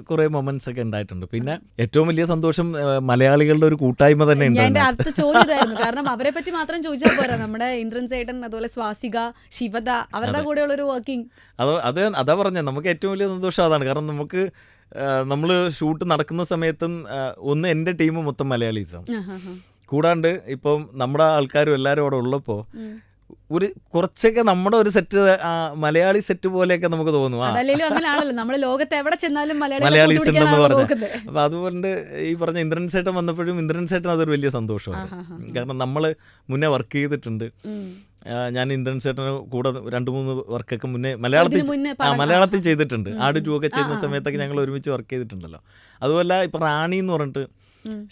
കുറേ മൊമെന്റ്സ് ഒക്കെ ഉണ്ടായിട്ടുണ്ട്. പിന്നെ ഏറ്റവും വലിയ സന്തോഷം മലയാളികളുടെ ഒരു കൂട്ടായ്മ തന്നെ ഉണ്ട്. അടുത്ത ചോദ്യമായിരുന്നു, കാരണം അവരെ പറ്റി മാത്രം ചോദിച്ചാൽ പോരാ. നമ്മുടെ ഇന്ദ്രൻ സേട്ടൻ, അതുപോലെ സ്വാസിക, ശിവദ, അവരുടെ കൂടെയുള്ള ഒരു വർക്കിംഗ്, അതാ പറഞ്ഞത് നമുക്ക് ഏറ്റവും വലിയ സന്തോഷം അതാണ്. കാരണം നമുക്ക് നമ്മൾ ഷൂട്ട് നടക്കുന്ന സമയത്തും ഒന്ന് എൻ്റെ ടീം മൊത്തം മലയാളീസാണ്, കൂടാണ്ട് ഇപ്പം നമ്മുടെ ആൾക്കാരും എല്ലാവരും അവിടെ ഉള്ളപ്പോൾ ഒരു കുറച്ചൊക്കെ നമ്മുടെ ഒരു സെറ്റ് മലയാളി സെറ്റ് പോലെയൊക്കെ നമുക്ക് തോന്നും, മലയാളീസ് ഉണ്ടെന്ന് പറഞ്ഞത്. അപ്പം അതുകൊണ്ട് ഈ പറഞ്ഞ ഇന്ദ്രൻ സേട്ടൻ വന്നപ്പോഴും ഇന്ദ്രൻ സേട്ടൻ അതൊരു വലിയ സന്തോഷമാണ്. കാരണം നമ്മൾ മുന്നേ വർക്ക് ചെയ്തിട്ടുണ്ട്. ഞാൻ ഇന്ദ്രൻ സേട്ടന് കൂടെ 2-3 വർക്കൊക്കെ മുന്നേ മലയാളത്തിൽ ചെയ്തിട്ടുണ്ട്. ആട് 2 ഒക്കെ ചെയ്യുന്ന സമയത്തൊക്കെ ഞങ്ങൾ ഒരുമിച്ച് വർക്ക് ചെയ്തിട്ടുണ്ടല്ലോ. അതുപോലെ ഇപ്പം റാണി എന്ന് പറഞ്ഞിട്ട്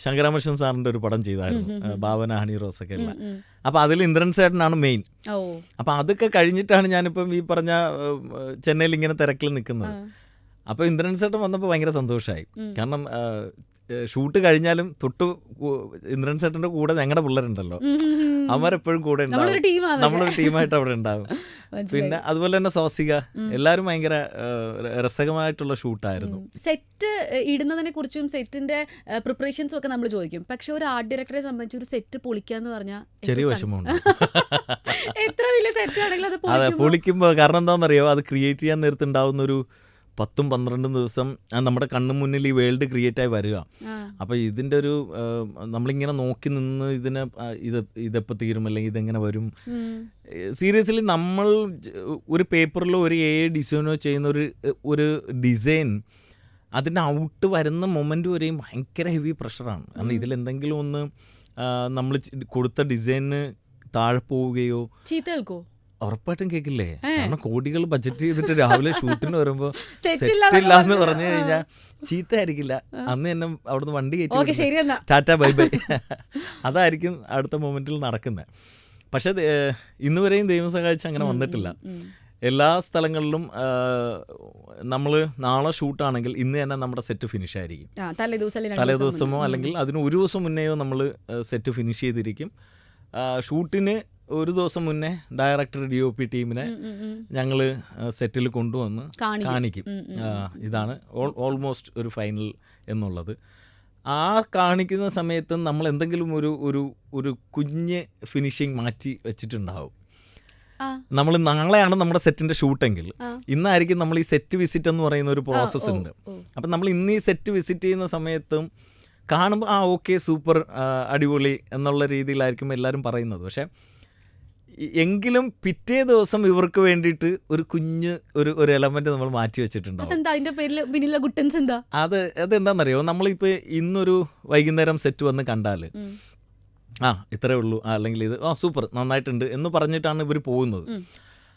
ശങ്കരാമകൃഷ്ണൻ സാറിൻ്റെ ഒരു പടം ചെയ്തായിരുന്നു, ഭാവന ഹണി റോസ് ഒക്കെ ഉള്ള. അപ്പം അതിൽ ഇന്ദ്രൻ സേട്ടനാണ് മെയിൻ. അപ്പം അതൊക്കെ കഴിഞ്ഞിട്ടാണ് ഞാനിപ്പം ഈ പറഞ്ഞ ചെന്നൈയിൽ ഇങ്ങനെ തിരക്കിൽ നിൽക്കുന്നത്. അപ്പോൾ ഇന്ദ്രൻ സേട്ടൻ വന്നപ്പോൾ ഭയങ്കര സന്തോഷമായി. കാരണം ഷൂട്ട് കഴിഞ്ഞാലും തൊട്ട് ഇന്ദ്രൻ സേട്ടൻ്റെ കൂടെ ഞങ്ങളുടെ പിള്ളേരുണ്ടല്ലോ, അവരെപ്പോഴും കൂടെ ഉണ്ടാവും, നമ്മളൊരു ടീമായിട്ട് അവിടെ ഉണ്ടാവും. പിന്നെ അതുപോലെ തന്നെ സ്വാസിക, എല്ലാവരും ഭയങ്കര രസകരമായിട്ടുള്ള ഷൂട്ടായിരുന്നു. സെറ്റ് ഇടുന്നതിനെ കുറിച്ചും സെറ്റിന്റെ പ്രിപ്പറേഷൻസും ഒക്കെ നമ്മൾ ചോദിക്കും. പക്ഷെ ഒരു ആർട്ട് ഡയറക്ടറെ സംബന്ധിച്ച് ഒരു സെറ്റ് പൊളിക്കാന്ന് പറഞ്ഞാൽ ചെറിയ വിഷമമുണ്ട്. എത്ര വലിയ സെറ്റ് ആണെങ്കിലും അതെ, പൊളിക്കുമ്പോൾ കാരണം എന്താണെന്നറിയോ, അത് ക്രിയേറ്റ് ചെയ്യാൻ നേരത്തുണ്ടാവുന്നൊരു 10-12 ദിവസം നമ്മുടെ കണ്ണു മുന്നിൽ ഈ വേൾഡ് ക്രിയേറ്റായി വരിക. അപ്പോൾ ഇതിൻ്റെ ഒരു നമ്മളിങ്ങനെ നോക്കി നിന്ന് ഇതെപ്പോൾ തീരും, അല്ലെങ്കിൽ ഇതെങ്ങനെ വരും. സീരിയസ്ലി നമ്മൾ ഒരു പേപ്പറിലോ ഒരു ഡിസൈനോ ചെയ്യുന്ന ഒരു ഡിസൈൻ, അതിൻ്റെ ഔട്ട് വരുന്ന മൊമെൻ്റ് വരെയും ഭയങ്കര ഹെവി പ്രഷറാണ്. കാരണം ഇതിലെന്തെങ്കിലും ഒന്ന് നമ്മൾ കൊടുത്ത ഡിസൈനിന് താഴെ പോവുകയോ, ചീത്തകൾക്കോ, ഉറപ്പായിട്ടും കേൾക്കില്ലേ. കാരണം കോടികൾ ബഡ്ജറ്റ് ചെയ്തിട്ട് രാവിലെ ഷൂട്ടിന് വരുമ്പോൾ സെറ്റില്ല എന്ന് പറഞ്ഞു കഴിഞ്ഞാൽ ചീത്ത ആയിരിക്കില്ല. അന്ന് തന്നെ അവിടുന്ന് വണ്ടി കയറ്റി ടാറ്റ ബൈ ബൈ, അതായിരിക്കും അടുത്ത മൊമെന്റിൽ നടക്കുന്നത്. പക്ഷെ ഇന്ന് വരെയും ദൈവം സഹായിച്ച് അങ്ങനെ വന്നിട്ടില്ല. എല്ലാ സ്ഥലങ്ങളിലും നമ്മൾ നാളെ ഷൂട്ടാണെങ്കിൽ ഇന്ന് തന്നെ നമ്മുടെ സെറ്റ് ഫിനിഷ് ആയിരിക്കും. തലേദിവസമോ അല്ലെങ്കിൽ അതിന് ഒരു ദിവസം മുന്നെയോ നമ്മൾ സെറ്റ് ഫിനിഷ് ചെയ്തിരിക്കും. ഷൂട്ടിന് ഒരു ദിവസം മുന്നേ ഡയറക്ടർ DOP ടീമിനെ ഞങ്ങൾ സെറ്റിൽ കൊണ്ടുവന്ന് കാണിക്കും. ഇതാണ് ഓൾമോസ്റ്റ് ഒരു ഫൈനൽ എന്നുള്ളത്. ആ കാണിക്കുന്ന സമയത്ത് നമ്മൾ എന്തെങ്കിലും ഒരു കുഞ്ഞ് ഫിനിഷിങ് മാറ്റി വെച്ചിട്ടുണ്ടാവും. നമ്മൾ നാളെയാണ് നമ്മുടെ സെറ്റിൻ്റെ ഷൂട്ടെങ്കിൽ ഇന്നായിരിക്കും നമ്മൾ ഈ സെറ്റ് വിസിറ്റ് എന്ന് പറയുന്ന ഒരു പ്രോസസ്സ് ഉണ്ട്. അപ്പം നമ്മൾ ഇന്ന് ഈ സെറ്റ് വിസിറ്റ് ചെയ്യുന്ന സമയത്തും കാണുമ്പോൾ ഓക്കെ സൂപ്പർ അടിപൊളി എന്നുള്ള രീതിയിലായിരിക്കും എല്ലാവരും പറയുന്നത്. പക്ഷേ എങ്കിലും പിറ്റേ ദിവസം ഇവർക്ക് വേണ്ടിയിട്ട് ഒരു കുഞ്ഞ് ഒരു എലമെന്റ് നമ്മൾ മാറ്റി വെച്ചിട്ടുണ്ടാവും. അതെന്താണെന്നറിയോ, നമ്മളിപ്പോൾ ഇന്നൊരു വൈകുന്നേരം സെറ്റ് വന്ന് കണ്ടാൽ ഇത്രേ ഉള്ളൂ, അല്ലെങ്കിൽ ഇത് സൂപ്പർ നന്നായിട്ടുണ്ട് എന്ന് പറഞ്ഞിട്ടാണ് ഇവർ പോകുന്നത്.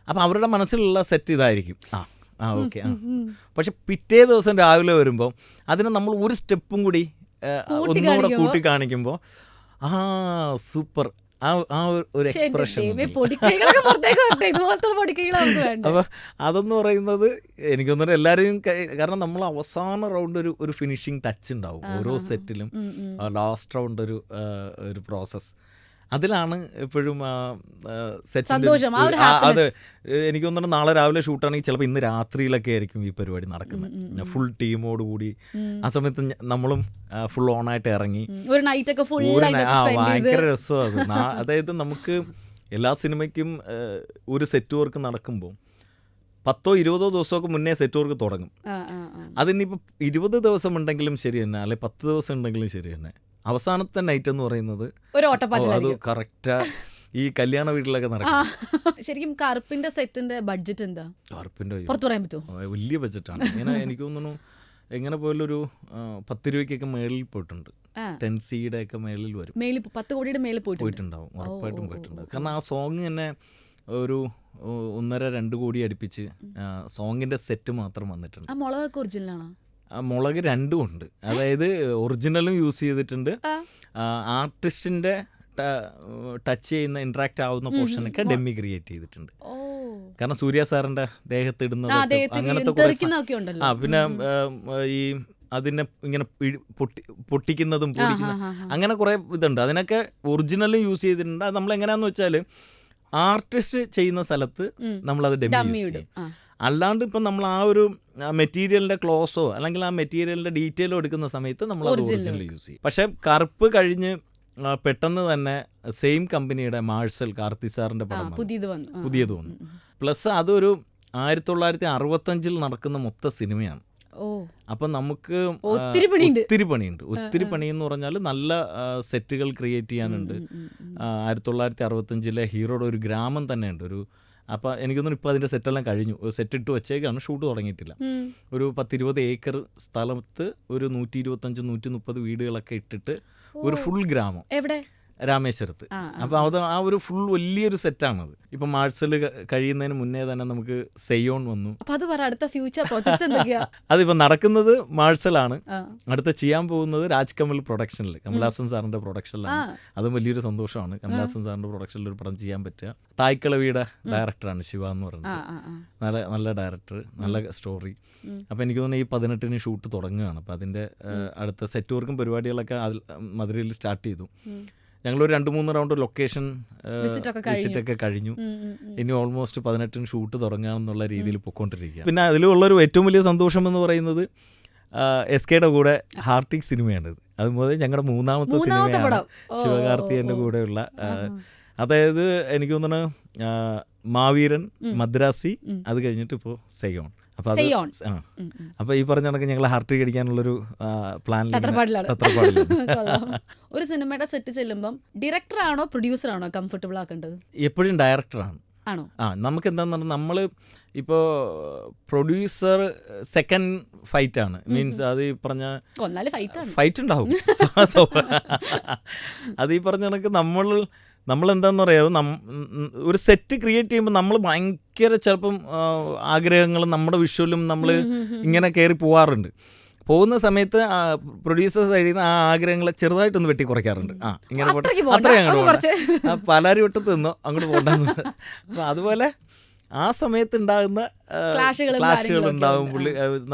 അപ്പം അവരുടെ മനസ്സിലുള്ള സെറ്റ് ഇതായിരിക്കും, ഓക്കെ. പക്ഷെ പിറ്റേ ദിവസം രാവിലെ വരുമ്പോൾ അതിനെ നമ്മൾ ഒരു സ്റ്റെപ്പും കൂടി ഒന്നുകൂടെ കൂട്ടി കാണിക്കുമ്പോൾ സൂപ്പർ ഒരു എക്സ്പ്രഷൻ. അപ്പൊ അതെന്ന് പറയുന്നത് എനിക്കൊന്നും എല്ലാവരെയും, കാരണം നമ്മൾ അവസാന റൗണ്ട് ഒരു ഫിനിഷിങ് ടച്ച് ഉണ്ടാവും ഓരോ സെറ്റിലും. ലാസ്റ്റ് റൗണ്ട് ഒരു പ്രോസസ്, അതിലാണ് എപ്പോഴും സെറ്റിന്റെ അത് എനിക്ക് തോന്നുന്നു. നാളെ രാവിലെ ഷൂട്ടാണെങ്കിൽ ചിലപ്പോൾ ഇന്ന് രാത്രിയിലൊക്കെ ആയിരിക്കും ഈ പരിപാടി നടക്കുന്നത്, ഫുൾ ടീമോട് കൂടി. ആ സമയത്ത് നമ്മളും ഫുൾ ഓണായിട്ട് ഇറങ്ങി ഭയങ്കര രസമാണ് അത്. അതായത് നമുക്ക് എല്ലാ സിനിമയ്ക്കും ഒരു സെറ്റ് വർക്ക് നടക്കുമ്പോൾ 10-20 ദിവസമൊക്കെ മുന്നേ സെറ്റ് വർക്ക് തുടങ്ങും. അതിനിപ്പോൾ 20 ദിവസം ഉണ്ടെങ്കിലും ശരി തന്നെ, അല്ലെ 10 ദിവസം ഉണ്ടെങ്കിലും ശരി തന്നെ, അവസാനത്തെ നൈറ്റ് എന്ന് പറയുന്നത് അത് കറക്റ്റാ ഈ കല്യാണ വീട്ടിലൊക്കെ നടക്കും. ശരിക്കും കറുപ്പിന്റെ സെറ്റിന്റെ ബഡ്ജറ്റ് എന്താ? കറുപ്പിന്റെ പുറത്തു പറയാൻ പറ്റുമോ? വലിയ ബഡ്ജറ്റാണ്. ഇങ്ങനെ എനിക്ക് തോന്നുന്നു എങ്ങനെ പോയാലൊരു 10 രൂപയ്ക്കൊക്കെ മേളിൽ പോയിട്ടുണ്ട്. 10C ഒക്കെ മേളിൽ വരും. 10 കോടിയുടെ മേളിൽ പോയിട്ടുണ്ടാവും, ഉറപ്പായിട്ടും പോയിട്ടുണ്ടാവും. കാരണം ആ സോങ് തന്നെ ഒരു 1.5-2 കോടി അടുപ്പിച്ച് സോങ്ങിന്റെ സെറ്റ് മാത്രം വന്നിട്ടുണ്ട്. മുളക് ഒറിജിനലാണോ? മുളക് രണ്ടും ഉണ്ട്. അതായത് ഒറിജിനലും യൂസ് ചെയ്തിട്ടുണ്ട്, ആർട്ടിസ്റ്റിന്റെ ടച്ച് ചെയ്യുന്ന ഇന്ററാക്ട് ആവുന്ന പോർഷനൊക്കെ ഡെമ്മി ക്രിയേറ്റ് ചെയ്തിട്ടുണ്ട്. കാരണം സൂര്യ സാറിന്റെ ദേഹത്ത് ഇടുന്നത് അങ്ങനത്തെ പിന്നെ ഈ അതിനെ ഇങ്ങനെ പൊട്ടിക്കുന്നതും അങ്ങനെ കുറെ ഇതുണ്ട്. അതിനൊക്കെ ഒറിജിനലും യൂസ് ചെയ്തിട്ടുണ്ട്. അത് നമ്മൾ എങ്ങനെയാന്ന് വെച്ചാൽ ആർട്ടിസ്റ്റ് ചെയ്യുന്ന സ്ഥലത്ത് നമ്മളത് ഡെമി യൂസ് ചെയ്യും. അല്ലാണ്ട് ഇപ്പം നമ്മൾ ആ ഒരു മെറ്റീരിയലിൻ്റെ ക്ലോസോ അല്ലെങ്കിൽ ആ മെറ്റീരിയലിൻ്റെ ഡീറ്റെയിലോ എടുക്കുന്ന സമയത്ത് നമ്മൾ അത് ഒറിജിനൽ യൂസ് ചെയ്യും. പക്ഷേ കറുപ്പ് കഴിഞ്ഞ് പെട്ടെന്ന് തന്നെ സെയിം കമ്പനിയുടെ മാഴ്സൽ കാർത്തി സാറിൻ്റെ പടം പുതിയത് വന്നു. പ്ലസ് അതൊരു 1965 നടക്കുന്ന മൊത്ത സിനിമയാണ്. അപ്പം നമുക്ക് ഒത്തിരി പണിയുണ്ട്. ഒത്തിരി പണി എന്ന് പറഞ്ഞാൽ നല്ല സെറ്റുകൾ ക്രിയേറ്റ് ചെയ്യാനുണ്ട്. 1965 ഹീറോയുടെ ഒരു ഗ്രാമം തന്നെ ഉണ്ട്. അപ്പോൾ എനിക്കൊന്നും ഇപ്പോൾ അതിൻ്റെ സെറ്റെല്ലാം കഴിഞ്ഞു. സെറ്റ് ഇട്ട് വെച്ചേക്കാണ്, ഷൂട്ട് തുടങ്ങിയിട്ടില്ല. ഒരു 10-20 ഏക്കർ സ്ഥലത്ത് ഒരു 125-130 വീടുകളൊക്കെ ഇട്ടിട്ട് ഒരു ഫുൾ ഗ്രാമം എവിടെ രാമേശ്വരത്ത്. അപ്പോൾ അത് ആ ഒരു ഫുൾ വലിയൊരു സെറ്റാണത്. ഇപ്പം മാഴ്സൽ കഴിയുന്നതിന് മുന്നേ തന്നെ നമുക്ക് സെയോൺ വന്നു. അതിപ്പോൾ നടക്കുന്നത് മാഴ്സലാണ്. അടുത്ത ചെയ്യാൻ പോകുന്നത് രാജ് കമൽ പ്രൊഡക്ഷനിൽ, കമൽഹാസൻ സാറിൻ്റെ പ്രൊഡക്ഷനിലാണ്. അതും വലിയൊരു സന്തോഷമാണ്. കമൽഹാസൻ സാറിൻ്റെ പ്രൊഡക്ഷനിൽ ഒരു പടം ചെയ്യാൻ പറ്റുക. തായ്ക്കളവിയുടെ ഡയറക്ടറാണ് ശിവ എന്ന് പറയുന്നത്. നല്ല ഡയറക്ടർ, നല്ല സ്റ്റോറി. അപ്പോൾ എനിക്ക് തോന്നുന്നു ഈ 18-ന് ഷൂട്ട് തുടങ്ങുകയാണ്. അപ്പോൾ അതിൻ്റെ അടുത്ത സെറ്റ് വർക്കും പരിപാടികളൊക്കെ മധുരയിൽ സ്റ്റാർട്ട് ചെയ്തു. ഞങ്ങളൊരു 2-3 റൗണ്ട് ലൊക്കേഷൻ വിസിറ്റൊക്കെ കഴിഞ്ഞു. ഇനി ഓൾമോസ്റ്റ് 18-ന് ഷൂട്ട് തുടങ്ങാമെന്നുള്ള രീതിയിൽ പൊയ്ക്കൊണ്ടിരിക്കുക. പിന്നെ അതിലുള്ളൊരു ഏറ്റവും വലിയ സന്തോഷം എന്ന് പറയുന്നത് SKയുടെ കൂടെ ഹാർട്ടിക് സിനിമയാണിത്. അതുപോലെ ഞങ്ങളുടെ മൂന്നാമത്തെ സിനിമയാണ് ശിവകാർത്തികേയൻ്റെ കൂടെയുള്ള. അതായത് എനിക്ക് തോന്നുന്നു മാവീരൻ, മദ്രാസി, അത് കഴിഞ്ഞിട്ട് ഇപ്പോൾ സെയോൺ. അപ്പൊ ഈ പറഞ്ഞ കണക്ക് ഞങ്ങൾ ഹാർട്ട് അടിക്കാനുള്ളൊരു പ്ലാനിലാണ്. ഒരു സിനിമയുടെ സെറ്റ് ചെല്ലുമ്പം ഡയറക്ടർ ആണോ പ്രൊഡ്യൂസർ ആണോ കംഫർട്ടബിൾ ആക്കേണ്ടത്? എപ്പോഴും ഡയറക്ടറാണ്. നമുക്ക് എന്താന്ന് പറഞ്ഞാൽ നമ്മൾ ഇപ്പോൾ പ്രൊഡ്യൂസർ സെക്കൻഡ് ഫൈറ്റ് ആണ്. മീൻസ് അത് ഈ പറഞ്ഞ ഫൈറ്റ് ഉണ്ടാവും. അത് ഈ പറഞ്ഞ കണക്ക് നമ്മളെന്താന്ന് പറയാം, ഒരു സെറ്റ് ക്രിയേറ്റ് ചെയ്യുമ്പോൾ നമ്മൾ ഭയങ്കര ചിലപ്പം ആഗ്രഹങ്ങളും നമ്മുടെ വിഷ്വലും നമ്മൾ ഇങ്ങനെ കയറി പോവാറുണ്ട്. പോകുന്ന സമയത്ത് പ്രൊഡ്യൂസേഴ്സ് സൈഡിൽ നിന്ന് ആ ആഗ്രഹങ്ങളെ ചെറുതായിട്ടൊന്ന് വെട്ടി കുറയ്ക്കാറുണ്ട്. ഇങ്ങനെ അത്രയും അങ്ങോട്ട് പലാരി വിട്ടത്ത് നിന്നോ അങ്ങോട്ട് പോകണ്ടെന്ന്. അപ്പം അതുപോലെ ആ സമയത്ത് ഉണ്ടാകുന്ന ക്ലാഷുകൾ ഉണ്ടാകും.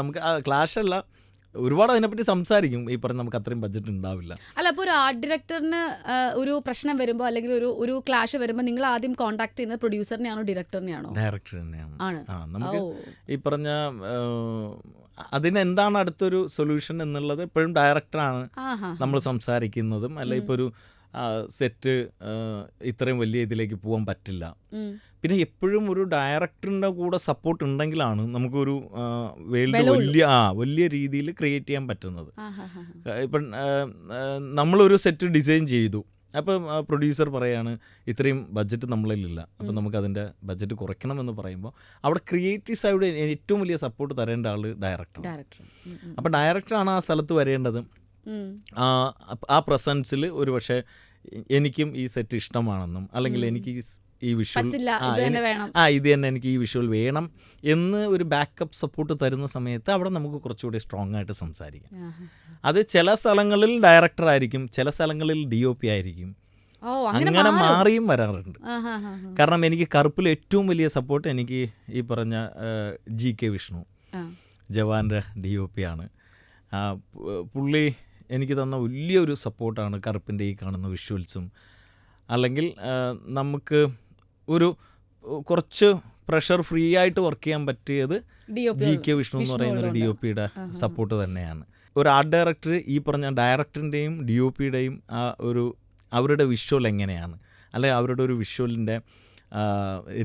നമുക്ക് ക്ലാഷല്ല, ഒരുപാട് അതിനെപ്പറ്റി സംസാരിക്കും. ഈ പറഞ്ഞ നമുക്ക് അത്രയും ബഡ്ജറ്റ് ഉണ്ടാവില്ല. അല്ല, അപ്പോൾ ഒരു ആർട്ട് ഡയറക്ടറിന് ഒരു പ്രശ്നം വരുമ്പോൾ അല്ലെങ്കിൽ ഒരു ക്ലാഷ് വരുമ്പോൾ നിങ്ങൾ ആദ്യം കോൺടാക്ട് ചെയ്യുന്നത് പ്രൊഡ്യൂസറിനെയാണോ ഡയറക്ടറിനെയാണോ? ഡയറക്ടർ തന്നെയാണ്. നമുക്ക് ഈ പറഞ്ഞ അതിനെന്താണ് അടുത്തൊരു സൊല്യൂഷൻ എന്നുള്ളത് എപ്പോഴും ഡയറക്ടറാണ് നമ്മൾ സംസാരിക്കുന്നതും. അല്ല ഇപ്പോൾ ഒരു സെറ്റ് ഇത്രയും വലിയ ഇതിലേക്ക് പോകാൻ പറ്റില്ല. പിന്നെ എപ്പോഴും ഒരു ഡയറക്ടറിൻ്റെ കൂടെ സപ്പോർട്ട് ഉണ്ടെങ്കിലാണ് നമുക്കൊരു വേൾഡ് വലിയ രീതിയിൽ ക്രിയേറ്റ് ചെയ്യാൻ പറ്റുന്നത്. ഇപ്പം നമ്മളൊരു സെറ്റ് ഡിസൈൻ ചെയ്തു, അപ്പം പ്രൊഡ്യൂസർ പറയാണ് ഇത്രയും ബഡ്ജറ്റ് നമ്മളിലില്ല, അപ്പം നമുക്കതിൻ്റെ ബഡ്ജറ്റ് കുറയ്ക്കണമെന്ന് പറയുമ്പോൾ അവിടെ ക്രിയേറ്റീവ് സൈഡ് ഏറ്റവും വലിയ സപ്പോർട്ട് തരേണ്ട ആൾ ഡയറക്ടർ. അപ്പം ഡയറക്ടറാണ് ആ സ്ഥലത്ത് വരേണ്ടത്. ആ പ്രസൻസിൽ ഒരു പക്ഷേ എനിക്കും ഈ സെറ്റ് ഇഷ്ടമാണെന്നും അല്ലെങ്കിൽ എനിക്ക് ഈ വിഷ്വൽ ഇത് തന്നെ എനിക്ക് ഈ വിഷ്വൽ വേണം എന്ന് ഒരു ബാക്കപ്പ് സപ്പോർട്ട് തരുന്ന സമയത്ത് അവിടെ നമുക്ക് കുറച്ചുകൂടി സ്ട്രോങ് ആയിട്ട് സംസാരിക്കാം. അത് ചില സ്ഥലങ്ങളിൽ ഡയറക്ടർ ആയിരിക്കും, ചില സ്ഥലങ്ങളിൽ DOP ആയിരിക്കും. അങ്ങനെ മാറിയും വരാറുണ്ട്. കാരണം എനിക്ക് കറുപ്പിൽ ഏറ്റവും വലിയ സപ്പോർട്ട് എനിക്ക് ഈ പറഞ്ഞ GK വിഷ്ണു, ജവാൻ്റെ DOP ആണ്. പുള്ളി എനിക്ക് തന്ന വലിയൊരു സപ്പോർട്ടാണ് കറുപ്പിൻ്റെ ഈ കാണുന്ന വിഷ്വൽസും. അല്ലെങ്കിൽ നമുക്ക് ഒരു കുറച്ച് പ്രഷർ ഫ്രീ ആയിട്ട് വർക്ക് ചെയ്യാൻ പറ്റിയത് GK വിഷ്ണു എന്ന് പറയുന്ന ഒരു DOPയുടെ സപ്പോർട്ട് തന്നെയാണ്. ഒരു ആർട്ട് ഡയറക്ടർ ഈ പറഞ്ഞ ഡയറക്ടറിൻ്റെയും DOPയുടെയും ആ ഒരു അവരുടെ വിഷ്വൽ എങ്ങനെയാണ്, അല്ലെങ്കിൽ അവരുടെ ഒരു വിഷ്വലിൻ്റെ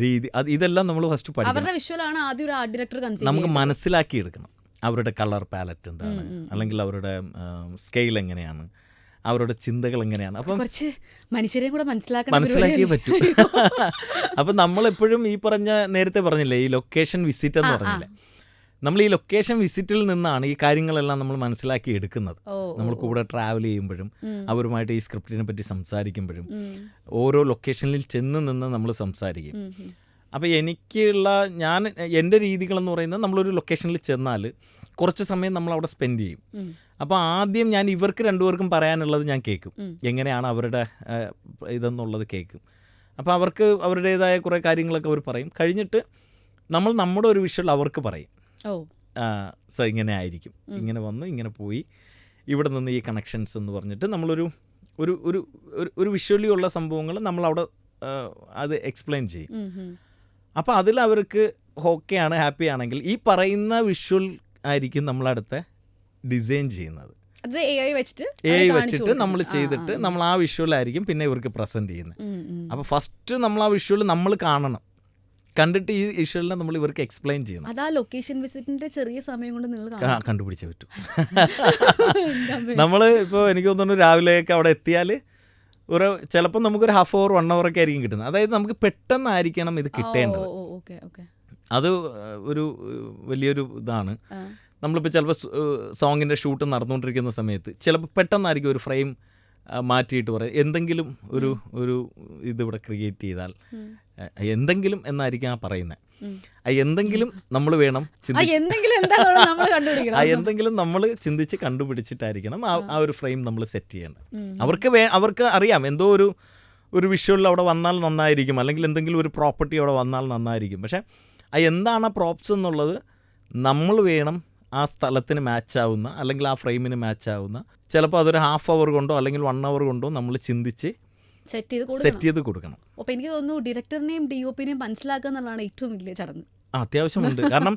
രീതി, ഇതെല്ലാം നമ്മൾ ഫസ്റ്റ് പഠിക്കണം. നമുക്ക് മനസ്സിലാക്കിയെടുക്കണം അവരുടെ കളർ പാലറ്റ് എന്താണ്, അല്ലെങ്കിൽ അവരുടെ സ്കെയിൽ എങ്ങനെയാണ്, അവരുടെ ചിന്തകൾ എങ്ങനെയാണ്. അപ്പം മനുഷ്യരെ കൂടെ മനസ്സിലാക്കിയേ പറ്റൂ. അപ്പം നമ്മളെപ്പോഴും ഈ പറഞ്ഞ നേരത്തെ പറഞ്ഞില്ലേ ഈ ലൊക്കേഷൻ വിസിറ്റ് എന്ന് പറഞ്ഞില്ലേ, നമ്മൾ ഈ ലൊക്കേഷൻ വിസിറ്റിൽ നിന്നാണ് ഈ കാര്യങ്ങളെല്ലാം നമ്മൾ മനസ്സിലാക്കി എടുക്കുന്നത്. നമ്മൾ കൂടെ ട്രാവൽ ചെയ്യുമ്പോഴും അവരുമായിട്ട് ഈ സ്ക്രിപ്റ്റിനെ പറ്റി സംസാരിക്കുമ്പോഴും ഓരോ ലൊക്കേഷനിൽ ചെന്ന് നിന്ന് നമ്മൾ സംസാരിക്കും. അപ്പോൾ എൻ്റെ രീതികളെന്ന് പറയുന്നത് നമ്മളൊരു ലൊക്കേഷനിൽ ചെന്നാൽ കുറച്ച് സമയം നമ്മൾ അവിടെ സ്പെൻഡ് ചെയ്യും. അപ്പോൾ ആദ്യം ഞാൻ ഇവർക്ക് രണ്ടുപേർക്കും പറയാനുള്ളത് ഞാൻ കേൾക്കും, എങ്ങനെയാണ് അവരുടെ ഇതെന്നുള്ളത് കേൾക്കും. അപ്പോൾ അവർക്ക് അവരുടേതായ കുറേ കാര്യങ്ങളൊക്കെ അവർ പറയും. കഴിഞ്ഞിട്ട് നമ്മൾ നമ്മുടെ ഒരു വിഷ്വൽ അവർക്ക് പറയും. ഓ സോ ഇങ്ങനെ ആയിരിക്കും, ഇങ്ങനെ വന്ന് ഇങ്ങനെ പോയി, ഇവിടെ നിന്ന് ഈ കണക്ഷൻസ് എന്ന് പറഞ്ഞിട്ട് നമ്മളൊരു ഒരു ഒരു ഒരു വിഷ്വലി ഉള്ള സംഭവങ്ങൾ നമ്മളവിടെ അത് എക്സ്പ്ലെയിൻ ചെയ്യും. അപ്പോൾ അതിൽ അവർക്ക് ഓക്കെയാണ്, ഹാപ്പി ആണെങ്കിൽ ഈ പറയുന്ന വിഷ്വൽ ആയിരിക്കും നമ്മളടുത്ത ഡിസൈൻ ചെയ്യുന്നത്. AI വെച്ചിട്ട് നമ്മൾ ചെയ്തിട്ട് നമ്മൾ ആ വിഷ്വലായിരിക്കും പിന്നെ ഇവർക്ക് പ്രസൻറ്റ് ചെയ്യുന്നത്. അപ്പോൾ ഫസ്റ്റ് നമ്മൾ ആ വിഷ്വൽ നമ്മൾ കാണണം, കണ്ടിട്ട് ഈ വിഷ്വലിനെ നമ്മൾ ഇവർക്ക് എക്സ്പ്ലെയിൻ ചെയ്യണം. അതാ ലൊക്കേഷൻ വിസിറ്റിന്റെ ചെറിയ സമയം കൊണ്ട് നിങ്ങൾ കണ്ടുപിടിച്ചേ പറ്റും. നമ്മൾ ഇപ്പോൾ എനിക്ക് തോന്നുന്നു രാവിലെയൊക്കെ അവിടെ എത്തിയാൽ ചിലപ്പോൾ നമുക്കൊരു ഹാഫ് അവർ 1 hour ഒക്കെ ആയിരിക്കും കിട്ടുന്നത്. അതായത് നമുക്ക് പെട്ടെന്നായിരിക്കണം ഇത് കിട്ടേണ്ടത്. അത് ഒരു വലിയൊരു ഇതാണ്. നമ്മളിപ്പോൾ ചിലപ്പോൾ സോങ്ങിൻ്റെ ഷൂട്ട് നടന്നുകൊണ്ടിരിക്കുന്ന സമയത്ത് ചിലപ്പോൾ പെട്ടെന്നായിരിക്കും ഒരു ഫ്രെയിം മാറ്റിയിട്ട് പറയും എന്തെങ്കിലും ഒരു ഇതിവിടെ ക്രിയേറ്റ് ചെയ്താൽ എന്തെങ്കിലും എന്നായിരിക്കും ആ പറയുന്നത്. എന്തെങ്കിലും നമ്മൾ വേണം എന്തെങ്കിലും നമ്മൾ ചിന്തിച്ച് കണ്ടുപിടിച്ചിട്ടായിരിക്കണം ആ ഒരു ഫ്രെയിം നമ്മൾ സെറ്റ് ചെയ്യേണ്ടത്. അവർക്ക് അറിയാം എന്തോ ഒരു വിഷ്വലിൽ അവിടെ വന്നാൽ നന്നായിരിക്കും, അല്ലെങ്കിൽ എന്തെങ്കിലും ഒരു പ്രോപ്പർട്ടി അവിടെ വന്നാൽ നന്നായിരിക്കും. പക്ഷേ എന്താണ് ആ പ്രോപ്സ് എന്നുള്ളത് നമ്മൾ വേണം ആ സ്ഥലത്തിന് മാച്ചാവുന്ന, അല്ലെങ്കിൽ ആ ഫ്രെയിമിന് മാച്ചാവുന്ന, ചിലപ്പോൾ അതൊരു ഹാഫ് അവർ കൊണ്ടോ അല്ലെങ്കിൽ 1 hour കൊണ്ടോ നമ്മൾ ചിന്തിച്ച് സെറ്റ് ചെയ്ത് കൊടുക്കണം. അപ്പോൾ എനിക്ക് തോന്നുന്നു ഡയറക്ടറിനെയും DOPനെയും മനസ്സിലാക്കുക എന്നുള്ളതാണ് ഏറ്റവും വലിയ ചടങ്ങ്. അത്യാവശ്യമുണ്ട്. കാരണം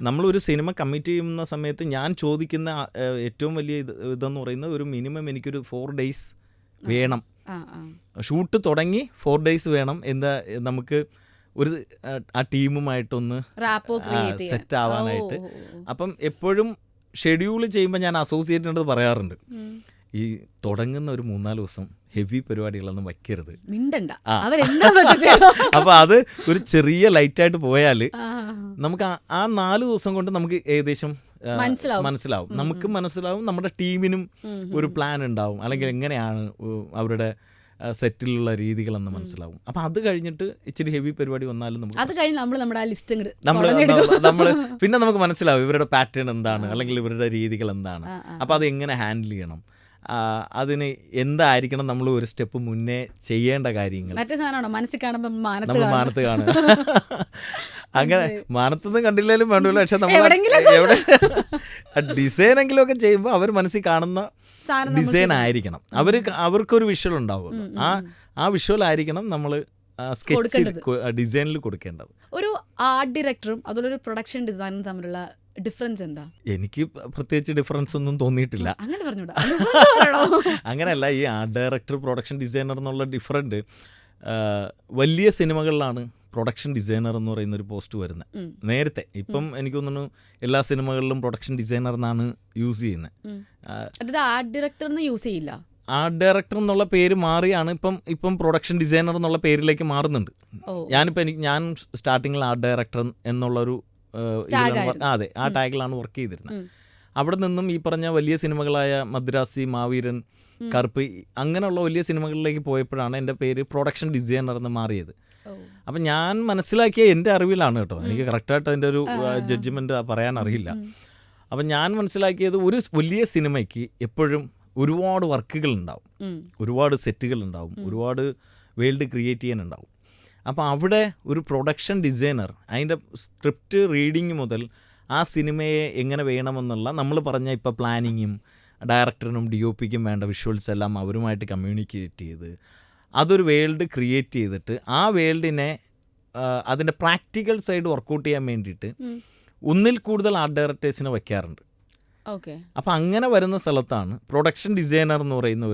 നമ്മളൊരു സിനിമ കമ്മിറ്റ് ചെയ്യുന്ന സമയത്ത് ഞാൻ ചോദിക്കുന്ന ഏറ്റവും വലിയ ഇതെന്ന് പറയുന്നത് ഒരു മിനിമം എനിക്കൊരു 4 days വേണം. ഷൂട്ട് തുടങ്ങി 4 days വേണം. എന്താ നമുക്ക് ഒരു ആ ടീമുമായിട്ടൊന്ന് സെറ്റ് ആവാനായിട്ട്. അപ്പം എപ്പോഴും ഷെഡ്യൂൾ ചെയ്യുമ്പോൾ ഞാൻ അസോസിയേറ്റിനോട് പറയാറുണ്ട്, ഈ തുടങ്ങുന്ന ഒരു 3-4 ദിവസം ഹെവി പരിപാടികളൊന്നും വയ്ക്കരുത്. അപ്പോൾ അത് ഒരു ചെറിയ ലൈറ്റായിട്ട് പോയാൽ നമുക്ക് ആ 4 ദിവസം കൊണ്ട് നമുക്ക് ഏകദേശം മനസ്സിലാവും. നമുക്ക് മനസ്സിലാവും, നമ്മുടെ ടീമിനും ഒരു പ്ലാൻ ഉണ്ടാവും, അല്ലെങ്കിൽ എങ്ങനെയാണ് അവരുടെ സെറ്റിലുള്ള രീതികളെന്ന് മനസ്സിലാവും. അപ്പം അത് കഴിഞ്ഞിട്ട് ഇച്ചിരി ഹെവി പരിപാടി വന്നാലും നമ്മൾ പിന്നെ നമുക്ക് മനസ്സിലാവും ഇവരുടെ പാറ്റേൺ എന്താണ്, അല്ലെങ്കിൽ ഇവരുടെ രീതികൾ എന്താണ്. അപ്പം അത് എങ്ങനെ ഹാൻഡിൽ ചെയ്യണം, അതിന് എന്തായിരിക്കണം നമ്മൾ ഒരു സ്റ്റെപ്പ് മുന്നേ ചെയ്യേണ്ട കാര്യങ്ങൾ. നമ്മൾ മാനത്ത് കാണുക, അങ്ങനെ മാനത്തൊന്നും കണ്ടില്ലേലും വേണ്ടല്ലോ. പക്ഷെ നമ്മൾ എവിടെ ഡിസൈനെങ്കിലും ഒക്കെ ചെയ്യുമ്പോൾ അവർ മനസ്സിൽ കാണുന്ന ഡിസൈൻ ആയിരിക്കണം. അവർക്കൊരു വിഷ്വൽ ഉണ്ടാവും. ആ വിഷ്വൽ ആയിരിക്കണം നമ്മൾ സ്കെച്ചിൽ ഡിസൈനിൽ കൊടുക്കേണ്ടത്. ഒരു ആർട്ട് ഡയറക്ടറും അതുപോലെ ഒരു പ്രൊഡക്ഷൻ ഡിസൈനറും തമ്മിലുള്ള ഡിഫറൻസ് എന്താ? എനിക്ക് പ്രത്യേകിച്ച് ഡിഫറൻസ് ഒന്നും തോന്നിയിട്ടില്ല. അങ്ങനെയല്ല, ഈ ആർട്ട് ഡയറക്ടർ പ്രൊഡക്ഷൻ ഡിസൈനർ എന്നുള്ള ഡിഫറൻറ്റ് വലിയ സിനിമകളിലാണ് പ്രൊഡക്ഷൻ ഡിസൈനർ എന്ന് പറയുന്ന ഒരു പോസ്റ്റ് വരുന്നത്. നേരത്തെ ഇപ്പം എനിക്ക് തോന്നുന്നു എല്ലാ സിനിമകളിലും പ്രൊഡക്ഷൻ ഡിസൈനർ എന്നാണ് യൂസ് ചെയ്യുന്നത്. ആർട്ട് ഡയറക്ടർ യൂസ് ചെയ്യില്ല. ആർട്ട് ഡയറക്ടർ എന്നുള്ള പേര് മാറിയാണ് ഇപ്പം പ്രൊഡക്ഷൻ ഡിസൈനർ എന്നുള്ള പേരിലേക്ക് മാറുന്നുണ്ട്. ഞാൻ സ്റ്റാർട്ടിങ്ങിൽ ആർട്ട് ഡയറക്ടർ എന്നുള്ളൊരു അതെ ആ ടാഗിലാണ് വർക്ക് ചെയ്തിരുന്നത്. അവിടെ നിന്നും ഈ പറഞ്ഞ വലിയ സിനിമകളായ മദ്രാസി, മാവീരൻ, കറുപ്പ്, അങ്ങനെയുള്ള വലിയ സിനിമകളിലേക്ക് പോയപ്പോഴാണ് എൻ്റെ പേര് പ്രൊഡക്ഷൻ ഡിസൈനർ എന്ന് മാറിയത്. അപ്പം ഞാൻ മനസ്സിലാക്കിയ എൻ്റെ അറിവിലാണ് കേട്ടോ, എനിക്ക് കറക്റ്റായിട്ട് അതിൻ്റെ ഒരു ജഡ്ജ്മെൻറ്റ് പറയാൻ അറിയില്ല. അപ്പം ഞാൻ മനസ്സിലാക്കിയത് ഒരു വലിയ സിനിമയ്ക്ക് എപ്പോഴും ഒരുപാട് വർക്കുകൾ ഉണ്ടാവും, ഒരുപാട് സെറ്റുകൾ ഉണ്ടാവും, ഒരുപാട് വേൾഡ് ക്രിയേറ്റ് ചെയ്യാനുണ്ടാവും. അപ്പോൾ അവിടെ ഒരു പ്രൊഡക്ഷൻ ഡിസൈനർ അതിൻ്റെ സ്ക്രിപ്റ്റ് റീഡിങ് മുതൽ ആ സിനിമയെ എങ്ങനെ വേണമെന്നുള്ള നമ്മൾ പറഞ്ഞ ഇപ്പോൾ പ്ലാനിങ്ങും ഡയറക്ടറിനും DOPക്കും വേണ്ട വിഷ്വൽസ് എല്ലാം അവരുമായിട്ട് കമ്മ്യൂണിക്കേറ്റ് ചെയ്ത് അതൊരു വേൾഡ് ക്രിയേറ്റ് ചെയ്തിട്ട് ആ വേൾഡിനെ അതിൻ്റെ പ്രാക്ടിക്കൽ സൈഡ് വർക്കൗട്ട് ചെയ്യാൻ വേണ്ടിയിട്ട് ഒന്നിൽ കൂടുതൽ ആർട്ട് ഡയറക്ടേഴ്സിനെ വയ്ക്കാറുണ്ട്. അപ്പം അങ്ങനെ വരുന്ന സ്ഥലത്താണ് പ്രൊഡക്ഷൻ ഡിസൈനർ എന്ന് പറയുന്ന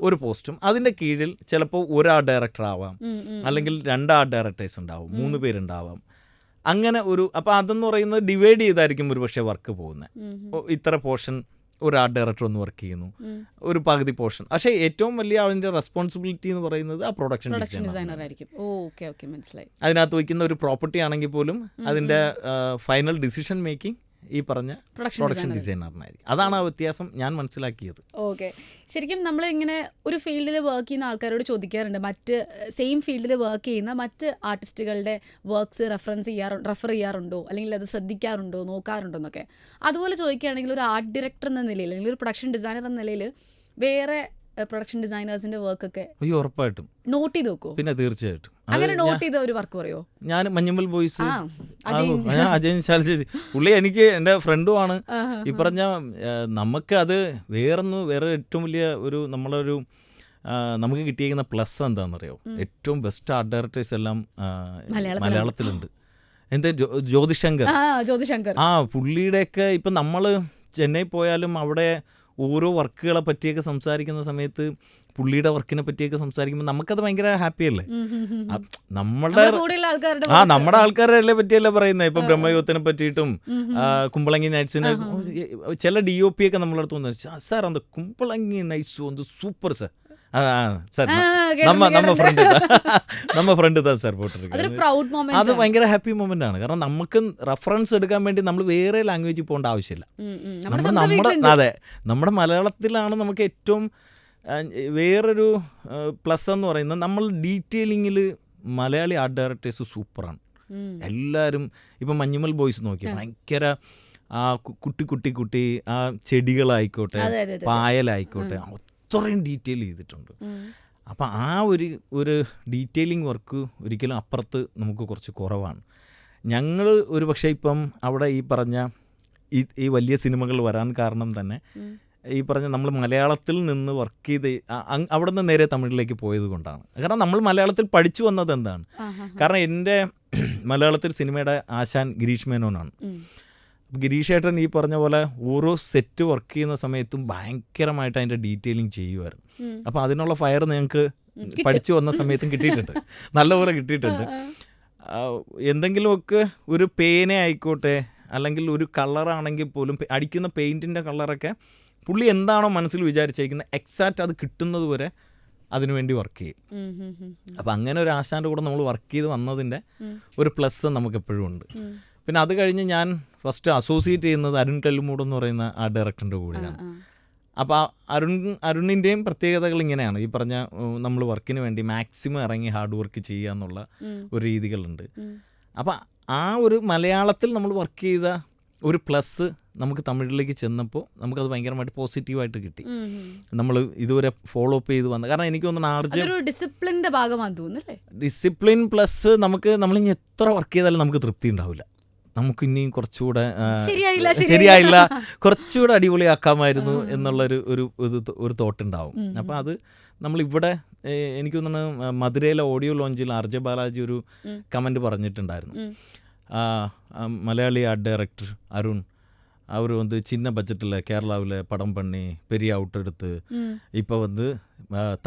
ഒരു പോസ്റ്റും അതിൻ്റെ കീഴിൽ ചിലപ്പോൾ ഒരു ആർട്ട് ഡയറക്ടർ ആവാം, അല്ലെങ്കിൽ 2 ആർട്ട് ഡയറക്ടേഴ്സ് ഉണ്ടാവും, 3 പേരുണ്ടാവാം. അങ്ങനെ അപ്പോൾ അതെന്ന് പറയുന്നത് ഡിവൈഡ് ചെയ്തായിരിക്കും ഒരു പക്ഷേ വർക്ക് പോകുന്നത്. ഇത്ര പോർഷൻ ഒരു ആർട്ട് ഡയറക്ടർ ഒന്ന് വർക്ക് ചെയ്യുന്നു, ഒരു പകുതി പോർഷൻ. പക്ഷേ ഏറ്റവും വലിയ ആളിൻ്റെ റെസ്പോൺസിബിലിറ്റി എന്ന് പറയുന്നത് ആ പ്രൊഡക്ഷൻ ഡിസൈനർ ആയിരിക്കും. അതിനകത്ത് വയ്ക്കുന്ന ഒരു പ്രോപ്പർട്ടി ആണെങ്കിൽ പോലും അതിൻ്റെ ഫൈനൽ ഡിസിഷൻ മേക്കിംഗ് ഈ പറഞ്ഞ പ്രൊഡക്ഷൻ ഡിസൈനറിനായിരിക്കും. അതാണ് ആ വ്യത്യാസം ഞാൻ മനസ്സിലാക്കിയത്. ഓക്കെ, ശരിക്കും നമ്മൾ ഇങ്ങനെ ഒരു ഫീൽഡിൽ വർക്ക് ചെയ്യുന്ന ആൾക്കാരോട് ചോദിക്കാറുണ്ട്, മറ്റ് സെയിം ഫീൽഡിൽ വർക്ക് ചെയ്യുന്ന മറ്റ് ആർട്ടിസ്റ്റുകളുടെ വർക്ക്സ് റെഫർ ചെയ്യാറുണ്ടോ, അല്ലെങ്കിൽ അത് ശ്രദ്ധിക്കാറുണ്ടോ, നോക്കാറുണ്ടോ എന്നൊക്കെ. അതുപോലെ ചോദിക്കുകയാണെങ്കിൽ ഒരു ആർട്ട് ഡയറക്ടർ എന്ന നിലയിൽ അല്ലെങ്കിൽ ഒരു പ്രൊഡക്ഷൻ ഡിസൈനർ എന്ന നിലയിൽ വേറെ പ്രൊഡക്ഷൻ ഡിസൈനേഴ്സിന്റെ വർക്കൊക്കെ അയ്യോ ഉറപ്പായിട്ടും നോട്ട് ചെയ്ത് നോക്കോ? പിന്നെ തീർച്ചയായിട്ടും അങ്ങനെ നോട്ട് ചെയ്ത ഒരു വർക്ക് പറയോ? ഞാൻ മഞ്ഞുമ്മൽ ബോയ്സ് അജയൻ ശാലജി പുള്ളി എനിക്ക് എൻ്റെ ഫ്രണ്ടുമാണ്. ഈ പറഞ്ഞ നമുക്ക് അത് വേറെ ഏറ്റവും വലിയ ഒരു നമ്മളൊരു നമുക്ക് കിട്ടിയിരിക്കുന്ന പ്ലസ് എന്താണെന്നറിയോ? ഏറ്റവും ബെസ്റ്റ് ആർട്ട് ഡയറക്ടേഴ്സ് എല്ലാം മലയാളത്തിലുണ്ട്. എന്താ ജ്യോതിശങ്കർ, പുള്ളിയുടെയൊക്കെ ഇപ്പം നമ്മൾ ചെന്നൈ പോയാലും അവിടെ ഓരോ വർക്കുകളെ പറ്റിയൊക്കെ സംസാരിക്കുന്ന സമയത്ത് പുള്ളിയുടെ വർക്കിനെ പറ്റിയൊക്കെ സംസാരിക്കുമ്പോൾ നമുക്കത് ഭയങ്കര ഹാപ്പിയല്ലേ. നമ്മുടെ ആൾക്കാരെ പറ്റിയല്ലേ പറയുന്നത്. ഇപ്പം ബ്രഹ്മയുഗത്തിനെ പറ്റിയിട്ടും കുമ്പളങ്ങി നൈറ്റ്സിനെ ചില DOP ഒക്കെ നമ്മളടുത്ത് വന്നു, സാർ அந்த കുമ്പളങ്ങി നൈറ്റ്സ് வந்து സൂപ്പർ സാർ. சார் நம்ம ഫ്രണ്ട് தான் സാർ പോട്ടിരിക്കുന്നത്. അത് ഭയങ്കര ഹാപ്പി മൊമെന്റ് ആണ്. കാരണം നമുക്ക് റെഫറൻസ് എടുക്കാൻ വേണ്ടി നമ്മൾ വേറെ ലാംഗ്വേജിൽ പോകേണ്ട ആവശ്യമില്ല. നമ്മുടെ മലയാളത്തിലാണ് നമുക്ക് ഏറ്റവും വേറൊരു പ്ലസ് എന്ന് പറയുന്നത്. നമ്മൾ ഡീറ്റെയിലിങ്ങിൽ മലയാളി ആർട്ട് ഡയറക്ടേഴ്സ് സൂപ്പറാണ് എല്ലാവരും. ഇപ്പം മഞ്ഞുമ്മൽ ബോയ്സ് നോക്കി ഭയങ്കര ആ കുട്ടി ആ ചെടികളായിക്കോട്ടെ പായലായിക്കോട്ടെ അത്രയും ഡീറ്റെയിൽ ചെയ്തിട്ടുണ്ട്. അപ്പം ആ ഒരു ഡീറ്റെയിലിംഗ് വർക്ക് ഒരിക്കലും അപ്പുറത്ത് നമുക്ക് കുറച്ച് കുറവാണ്. ഞങ്ങൾ ഒരു പക്ഷേ ഇപ്പം അവിടെ ഈ പറഞ്ഞ ഈ വലിയ സിനിമകൾ വരാൻ കാരണം തന്നെ ഈ പറഞ്ഞ നമ്മൾ മലയാളത്തിൽ നിന്ന് വർക്ക് ചെയ്ത് അവിടെ നിന്ന് നേരെ തമിഴിലേക്ക് പോയത് കൊണ്ടാണ്. കാരണം നമ്മൾ മലയാളത്തിൽ പഠിച്ചു വന്നത് എന്താണ്? കാരണം എൻ്റെ മലയാളത്തിൽ സിനിമയുടെ ആശാൻ ഗിരീഷ് മേനോനാണ്. ഗിരീഷ് ഏട്ടൻ ഈ പറഞ്ഞ പോലെ ഓരോ സെറ്റ് വർക്ക് ചെയ്യുന്ന സമയത്തും ഭയങ്കരമായിട്ട് അതിൻ്റെ ഡീറ്റെയിലിംഗ് ചെയ്യുമായിരുന്നു. അപ്പോൾ അതിനുള്ള ഫയർ ഞങ്ങൾക്ക് പഠിച്ചു വന്ന സമയത്തും കിട്ടിയിട്ടുണ്ട്, നല്ലപോലെ കിട്ടിയിട്ടുണ്ട്. എന്തെങ്കിലുമൊക്കെ ഒരു പേന ആയിക്കോട്ടെ അല്ലെങ്കിൽ ഒരു കളറാണെങ്കിൽ പോലും അടിക്കുന്ന പെയിൻറ്റിൻ്റെ കളറൊക്കെ പുള്ളി എന്താണോ മനസ്സിൽ വിചാരിച്ചേക്കുന്നത് എക്സാക്റ്റ് അത് കിട്ടുന്നത് വരെ അതിനുവേണ്ടി വർക്ക് ചെയ്യും. അപ്പം അങ്ങനെ ഒരു ആശാൻ്റെ കൂടെ നമ്മൾ വർക്ക് ചെയ്ത് വന്നതിൻ്റെ ഒരു പ്ലസ് നമുക്കെപ്പോഴും ഉണ്ട്. പിന്നെ അത് കഴിഞ്ഞ് ഞാൻ ഫസ്റ്റ് അസോസിയേറ്റ് ചെയ്യുന്നത് അരുൺ കല്ലുമൂട് എന്ന് പറയുന്ന ആ ഡയറക്ടറിൻ്റെ കൂടെയാണ്. അപ്പോൾ അരുണിൻ്റെയും പ്രത്യേകതകൾ ഇങ്ങനെയാണ്. ഈ പറഞ്ഞ നമ്മൾ വർക്കിന് വേണ്ടി മാക്സിമം ഇറങ്ങി ഹാർഡ് വർക്ക് ചെയ്യുക എന്നുള്ള ഒരു രീതികളുണ്ട്. അപ്പോൾ ആ ഒരു മലയാളത്തിൽ നമ്മൾ വർക്ക് ചെയ്ത ഒരു പ്ലസ് നമുക്ക് തമിഴിലേക്ക് ചെന്നപ്പോൾ നമുക്കത് ഭയങ്കരമായിട്ട് പോസിറ്റീവായിട്ട് കിട്ടി. നമ്മൾ ഇതുവരെ ഫോളോ അപ്പ് ചെയ്ത് വന്ന കാരണം എനിക്ക് തോന്നുന്നു ഡിസിപ്ലിൻ്റെ ഭാഗമാണെന്ന് തോന്നുന്നല്ലേ. ഡിസിപ്ലിൻ പ്ലസ് നമ്മളിനി എത്ര വർക്ക് ചെയ്താലും നമുക്ക് തൃപ്തി ഉണ്ടാവില്ല. നമുക്ക് ഇനിയും കുറച്ചുകൂടെ ശരിയായില്ല കുറച്ചുകൂടെ അടിപൊളിയാക്കാമായിരുന്നു എന്നുള്ളൊരു ഒരു തോട്ടുണ്ടാവും. അപ്പോൾ അത് നമ്മളിവിടെ എനിക്ക് തോന്നുന്നു മധുരയിലെ ഓഡിയോ ലോഞ്ചിൽ RJ ബാലാജി ഒരു കമൻറ്റ് പറഞ്ഞിട്ടുണ്ടായിരുന്നു. മലയാളി ആർട്ട് ഡയറക്ടർ അരുൺ அவர் சின்ன பட்ஜெட்டில் கேரளாவில் படம் பண்ணி பெரிய அவுட் எடுத்து இப்போ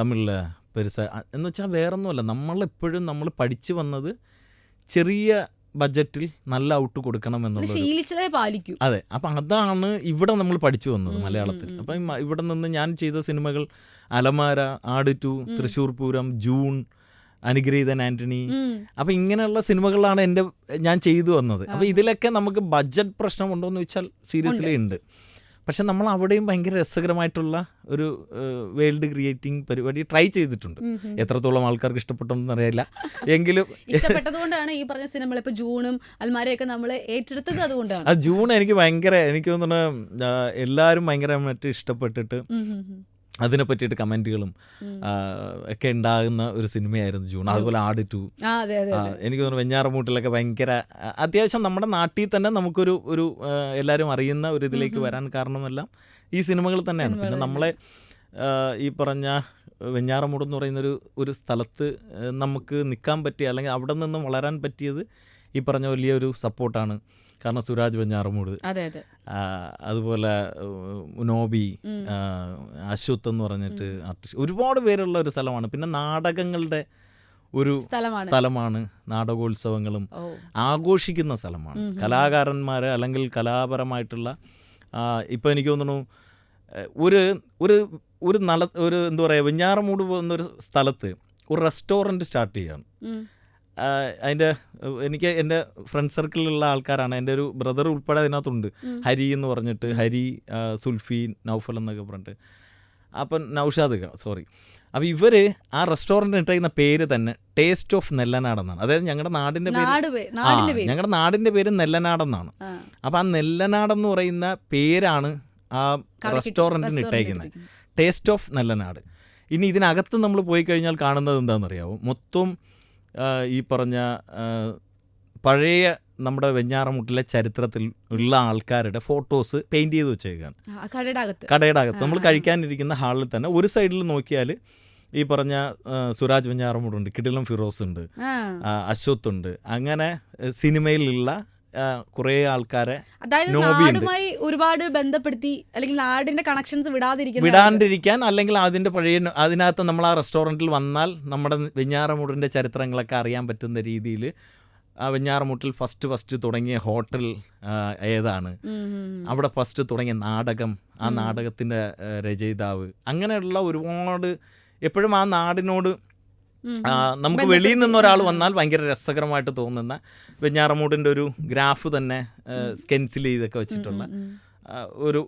தமிழில் பெருசாக എന്ന് വെച്ചാൽ വേറൊന്നുമല്ല, നമ്മളെപ്പോഴും നമ്മൾ പഠിച്ചു വന്നത് ചെറിയ ബഡ്ജറ്റിൽ നല്ല ഔട്ട് കൊടുക്കണം എന്നുള്ളത്. അതെ, അപ്പം അതാണ് ഇവിടെ നമ്മൾ പഠിച്ചു വന്നത് മലയാളത്തിൽ. അപ്പം ഇവിടെ നിന്ന് ഞാൻ ചെയ്ത സിനിമകൾ അലമാര, ആട് 2, തൃശ്ശൂർ പൂരം, ജൂൺ, അനുഗ്രഹീതൻ ആൻ്റണി, അപ്പം ഇങ്ങനെയുള്ള സിനിമകളാണ് ഞാൻ ചെയ്തു വന്നത്. അപ്പോൾ ഇതിലൊക്കെ നമുക്ക് ബഡ്ജറ്റ് പ്രശ്നമുണ്ടോ എന്ന് ചോദിച്ചാൽ സീരിയസ്ലി ഉണ്ട്. പക്ഷെ നമ്മൾ അവിടെയും ഭയങ്കര രസകരമായിട്ടുള്ള ഒരു വേൾഡ് ക്രിയേറ്റിംഗ് പരിപാടി ട്രൈ ചെയ്തിട്ടുണ്ട്. എത്രത്തോളം ആൾക്കാർക്ക് ഇഷ്ടപ്പെട്ടൊന്നും അറിയില്ല, എങ്കിലും ഇഷ്ടപ്പെട്ടതുകൊണ്ടാണ് ഈ പറഞ്ഞ സിനിമകൾ ഇപ്പോൾ ജൂണും അൽമാരയൊക്കെ നമ്മൾ ഏറ്റെടുത്തത്. അതുകൊണ്ടാണ് ആ ജൂൺ എനിക്ക് തോന്നുന്നു എല്ലാവരും ഭയങ്കരമായിട്ട് ഇഷ്ടപ്പെട്ടിട്ട് അതിനെ പറ്റിയിട്ട് കമൻറ്റുകളും ഒക്കെ ഉണ്ടാകുന്ന ഒരു സിനിമയായിരുന്നു ജൂൺ. അതുപോലെ ആട് 2 എനിക്ക് തോന്നുന്നു വെഞ്ഞാറമൂട്ടിലൊക്കെ ഭയങ്കര അത്യാവശ്യം നമ്മുടെ നാട്ടിൽ തന്നെ നമുക്കൊരു എല്ലാവരും അറിയുന്ന ഒരു ഇതിലേക്ക് വരാൻ കാരണമെല്ലാം ഈ സിനിമകൾ തന്നെയാണ്. പിന്നെ നമ്മളെ ഈ പറഞ്ഞ വെഞ്ഞാറമൂട് എന്ന് പറയുന്നൊരു സ്ഥലത്ത് നമുക്ക് നിൽക്കാൻ പറ്റിയ അല്ലെങ്കിൽ അവിടെ നിന്ന് വളരാൻ പറ്റിയത് ഈ പറഞ്ഞ വലിയൊരു സപ്പോർട്ടാണ്. കാരണം സുരാജ് വെഞ്ഞാറമൂട്, അതുപോലെ നോബി, അശ്വത്ത് എന്ന് പറഞ്ഞിട്ട് ആർട്ടിസ്റ്റ്, ഒരുപാട് പേരുള്ള ഒരു സ്ഥലമാണ്. പിന്നെ നാടകങ്ങളുടെ ഒരു സ്ഥലമാണ്, നാടകോത്സവങ്ങളും ആഘോഷിക്കുന്ന സ്ഥലമാണ്. കലാകാരന്മാർ അല്ലെങ്കിൽ കലാപരമായിട്ടുള്ള ഇപ്പോൾ എനിക്ക് തോന്നുന്നു ഒരു എന്താ പറയുക, വെഞ്ഞാറമൂട് പോകുന്നൊരു സ്ഥലത്ത് ഒരു റെസ്റ്റോറൻറ്റ് സ്റ്റാർട്ട് ചെയ്യുകയാണ്. എനിക്ക് എൻ്റെ ഫ്രണ്ട് സർക്കിളിലുള്ള ആൾക്കാരാണ്, എൻ്റെ ഒരു ബ്രദർ ഉൾപ്പെടെ അതിനകത്തുണ്ട്. ഹരി എന്ന് പറഞ്ഞിട്ട്, ഹരി, സുൽഫി, നൗഫൽ എന്നൊക്കെ പറഞ്ഞിട്ട്, അപ്പം നൗഷാദ്, സോറി. അപ്പോൾ ഇവർ ആ റെസ്റ്റോറൻറ്റ് ഇട്ടിരിക്കുന്ന പേര് തന്നെ ടേസ്റ്റ് ഓഫ് നെല്ലനാടെന്നാണ്. അതായത് ഞങ്ങളുടെ നാടിൻ്റെ പേര് നെല്ലനാടെന്നാണ്. അപ്പോൾ ആ നെല്ലനാടെന്ന് പറയുന്ന പേരാണ് ആ റെസ്റ്റോറൻറ്റിന് ഇട്ടേക്കുന്നത്, ടേസ്റ്റ് ഓഫ് നെല്ലനാട്. ഇനി ഇതിനകത്ത് നമ്മൾ പോയി കഴിഞ്ഞാൽ കാണുന്നത് എന്താണെന്നറിയാമോ, മൊത്തം ഈ പറഞ്ഞ പഴയ നമ്മുടെ വെഞ്ഞാറമൂട്ടിലെ ചരിത്രത്തിൽ ഉള്ള ആൾക്കാരുടെ ഫോട്ടോസ് പെയിൻറ് ചെയ്ത് വെച്ചേക്കാണ് കടയുടെ അകത്ത്. നമ്മൾ കഴിക്കാനിരിക്കുന്ന ഹാളിൽ തന്നെ ഒരു സൈഡിൽ നോക്കിയാൽ ഈ പറഞ്ഞ സുരാജ് വെഞ്ഞാറമൂടുണ്ട്, കിടിലം ഫിറോസ് ഉണ്ട്, അശ്വത്ത് ഉണ്ട്, അങ്ങനെ സിനിമയിലുള്ള കുറേ ആൾക്കാരെ ഒരുപാട് ബന്ധപ്പെടുത്തി അല്ലെങ്കിൽ നാടിന്റെ കണക്ഷൻസ് വിടാണ്ടിരിക്കാൻ, അല്ലെങ്കിൽ അതിന്റെ പഴയ അതിനകത്ത് നമ്മൾ ആ റെസ്റ്റോറൻറ്റിൽ വന്നാൽ നമ്മുടെ വെഞ്ഞാറമൂടിന്റെ ചരിത്രങ്ങളൊക്കെ അറിയാൻ പറ്റുന്ന രീതിയിൽ ആ വെഞ്ഞാറമൂട്ടിൽ ഫസ്റ്റ് തുടങ്ങിയ ഹോട്ടൽ ഏതാണ്, അവിടെ ഫസ്റ്റ് തുടങ്ങിയ നാടകം, ആ നാടകത്തിൻ്റെ രചയിതാവ്, അങ്ങനെയുള്ള ഒരുപാട് എപ്പോഴും ആ നാടിനോട് നമുക്ക് വെളിയിൽ നിന്നൊരാൾ വന്നാൽ ഭയങ്കര രസകരമായിട്ട് തോന്നുന്ന വെഞ്ഞാറമൂടിൻ്റെ ഒരു ഗ്രാഫ് തന്നെ സ്കെൻസിൽ ചെയ്തൊക്കെ വെച്ചിട്ടുള്ള ഒരു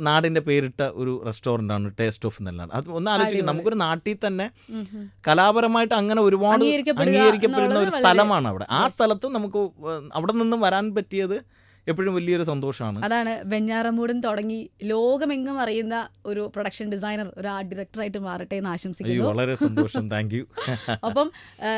നാടിൻ്റെ പേരിട്ട ഒരു റെസ്റ്റോറൻ്റാണ് ടേസ്റ്റ് ഓഫ് എന്നുള്ളത്. അത് ഒന്ന് ആലോചിക്കുക, നമുക്കൊരു നാട്ടിൽ തന്നെ കലാപരമായിട്ട് അങ്ങനെ ഒരുപാട് അംഗീകരിക്കപ്പെടുന്ന ഒരു സ്ഥലമാണ് അവിടെ. ആ സ്ഥലത്ത് നമുക്ക് അവിടെ നിന്നും വരാൻ പറ്റിയത് എപ്പോഴും വലിയൊരു സന്തോഷമാണ്. അതാണ് വെഞ്ഞാറമൂടും തുടങ്ങി ലോകമെങ്ങും അറിയുന്ന ഒരു പ്രൊഡക്ഷൻ ഡിസൈനർ, ഒരു ആർട്ട് ഡയറക്ടറായിട്ട് മാറട്ടെ എന്ന് ആശംസിക്കുന്നു. വളരെ സന്തോഷം, താങ്ക് യു. അപ്പം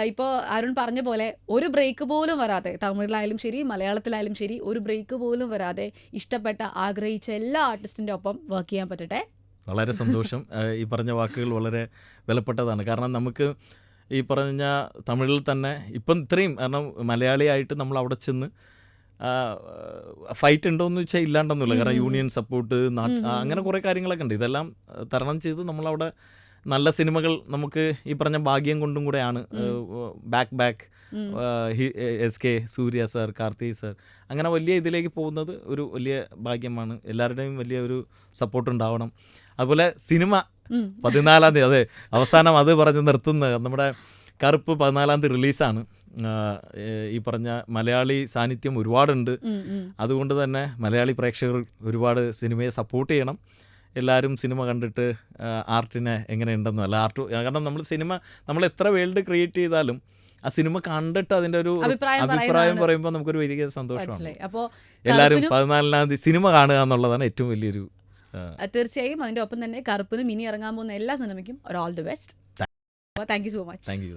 ഇപ്പോൾ അരുൺ പറഞ്ഞ പോലെ ഒരു ബ്രേക്ക് പോലും വരാതെ, തമിഴിലായാലും ശരി മലയാളത്തിലായാലും ശരി, ഒരു ബ്രേക്ക് പോലും വരാതെ ഇഷ്ടപ്പെട്ട ആഗ്രഹിച്ച എല്ലാ ആർട്ടിസ്റ്റിൻ്റെ ഒപ്പം വർക്ക് ചെയ്യാൻ പറ്റട്ടെ. വളരെ സന്തോഷം. ഈ പറഞ്ഞ വാക്കുകൾ വളരെ വിലപ്പെട്ടതാണ്. കാരണം നമുക്ക് ഈ പറഞ്ഞ തമിഴിൽ തന്നെ ഇപ്പം ഇത്രയും, കാരണം മലയാളിയായിട്ട് നമ്മൾ അവിടെ ചെന്ന് ഫൈറ്റ് ഉണ്ടോയെന്ന് വെച്ചാൽ ഇല്ലാണ്ടൊന്നുമില്ല. കാരണം യൂണിയൻ സപ്പോർട്ട്, അങ്ങനെ കുറേ കാര്യങ്ങളൊക്കെ ഉണ്ട്. ഇതെല്ലാം തരണം ചെയ്ത് നമ്മളവിടെ നല്ല സിനിമകൾ നമുക്ക് ഈ പറഞ്ഞ ഭാഗ്യം കൊണ്ടും കൂടെയാണ് ബാക്ക് SK സൂര്യ സർ, കാർത്തിക് സർ, അങ്ങനെ വലിയ ഇതിലേക്ക് പോകുന്നത് ഒരു വലിയ ഭാഗ്യമാണ്. എല്ലാവരുടെയും വലിയ ഒരു സപ്പോർട്ട് ഉണ്ടാവണം. അതുപോലെ സിനിമ 14-ാം തീയതി, അതെ അവസാനം അത് പറഞ്ഞ് നിർത്തുന്നത്, നമ്മുടെ കറുപ്പ് 14-ാം തീയതി റിലീസാണ്. ഈ പറഞ്ഞ മലയാളി സാന്നിധ്യം ഒരുപാടുണ്ട്. അതുകൊണ്ട് തന്നെ മലയാളി പ്രേക്ഷകർ ഒരുപാട് സിനിമയെ സപ്പോർട്ട് ചെയ്യണം. എല്ലാവരും സിനിമ കണ്ടിട്ട് ആർട്ടിനെ എങ്ങനെയുണ്ടെന്നോ, അല്ല കാരണം നമ്മൾ എത്ര വേൾഡ് ക്രിയേറ്റ് ചെയ്താലും ആ സിനിമ കണ്ടിട്ട് അതിൻ്റെ ഒരു അഭിപ്രായം പറയുമ്പോൾ നമുക്കൊരു വലിയ സന്തോഷമാണ്. എല്ലാവരും 14-ാം തീയതി സിനിമ കാണുക എന്നുള്ളതാണ് ഏറ്റവും വലിയൊരു. തീർച്ചയായും അതിൻ്റെ ഒപ്പം തന്നെ കറുപ്പിനും ഇനി ഇറങ്ങാൻ പോകുന്ന എല്ലാ സിനിമയ്ക്കും ഒരു all the best. Thank you so much. Thank you.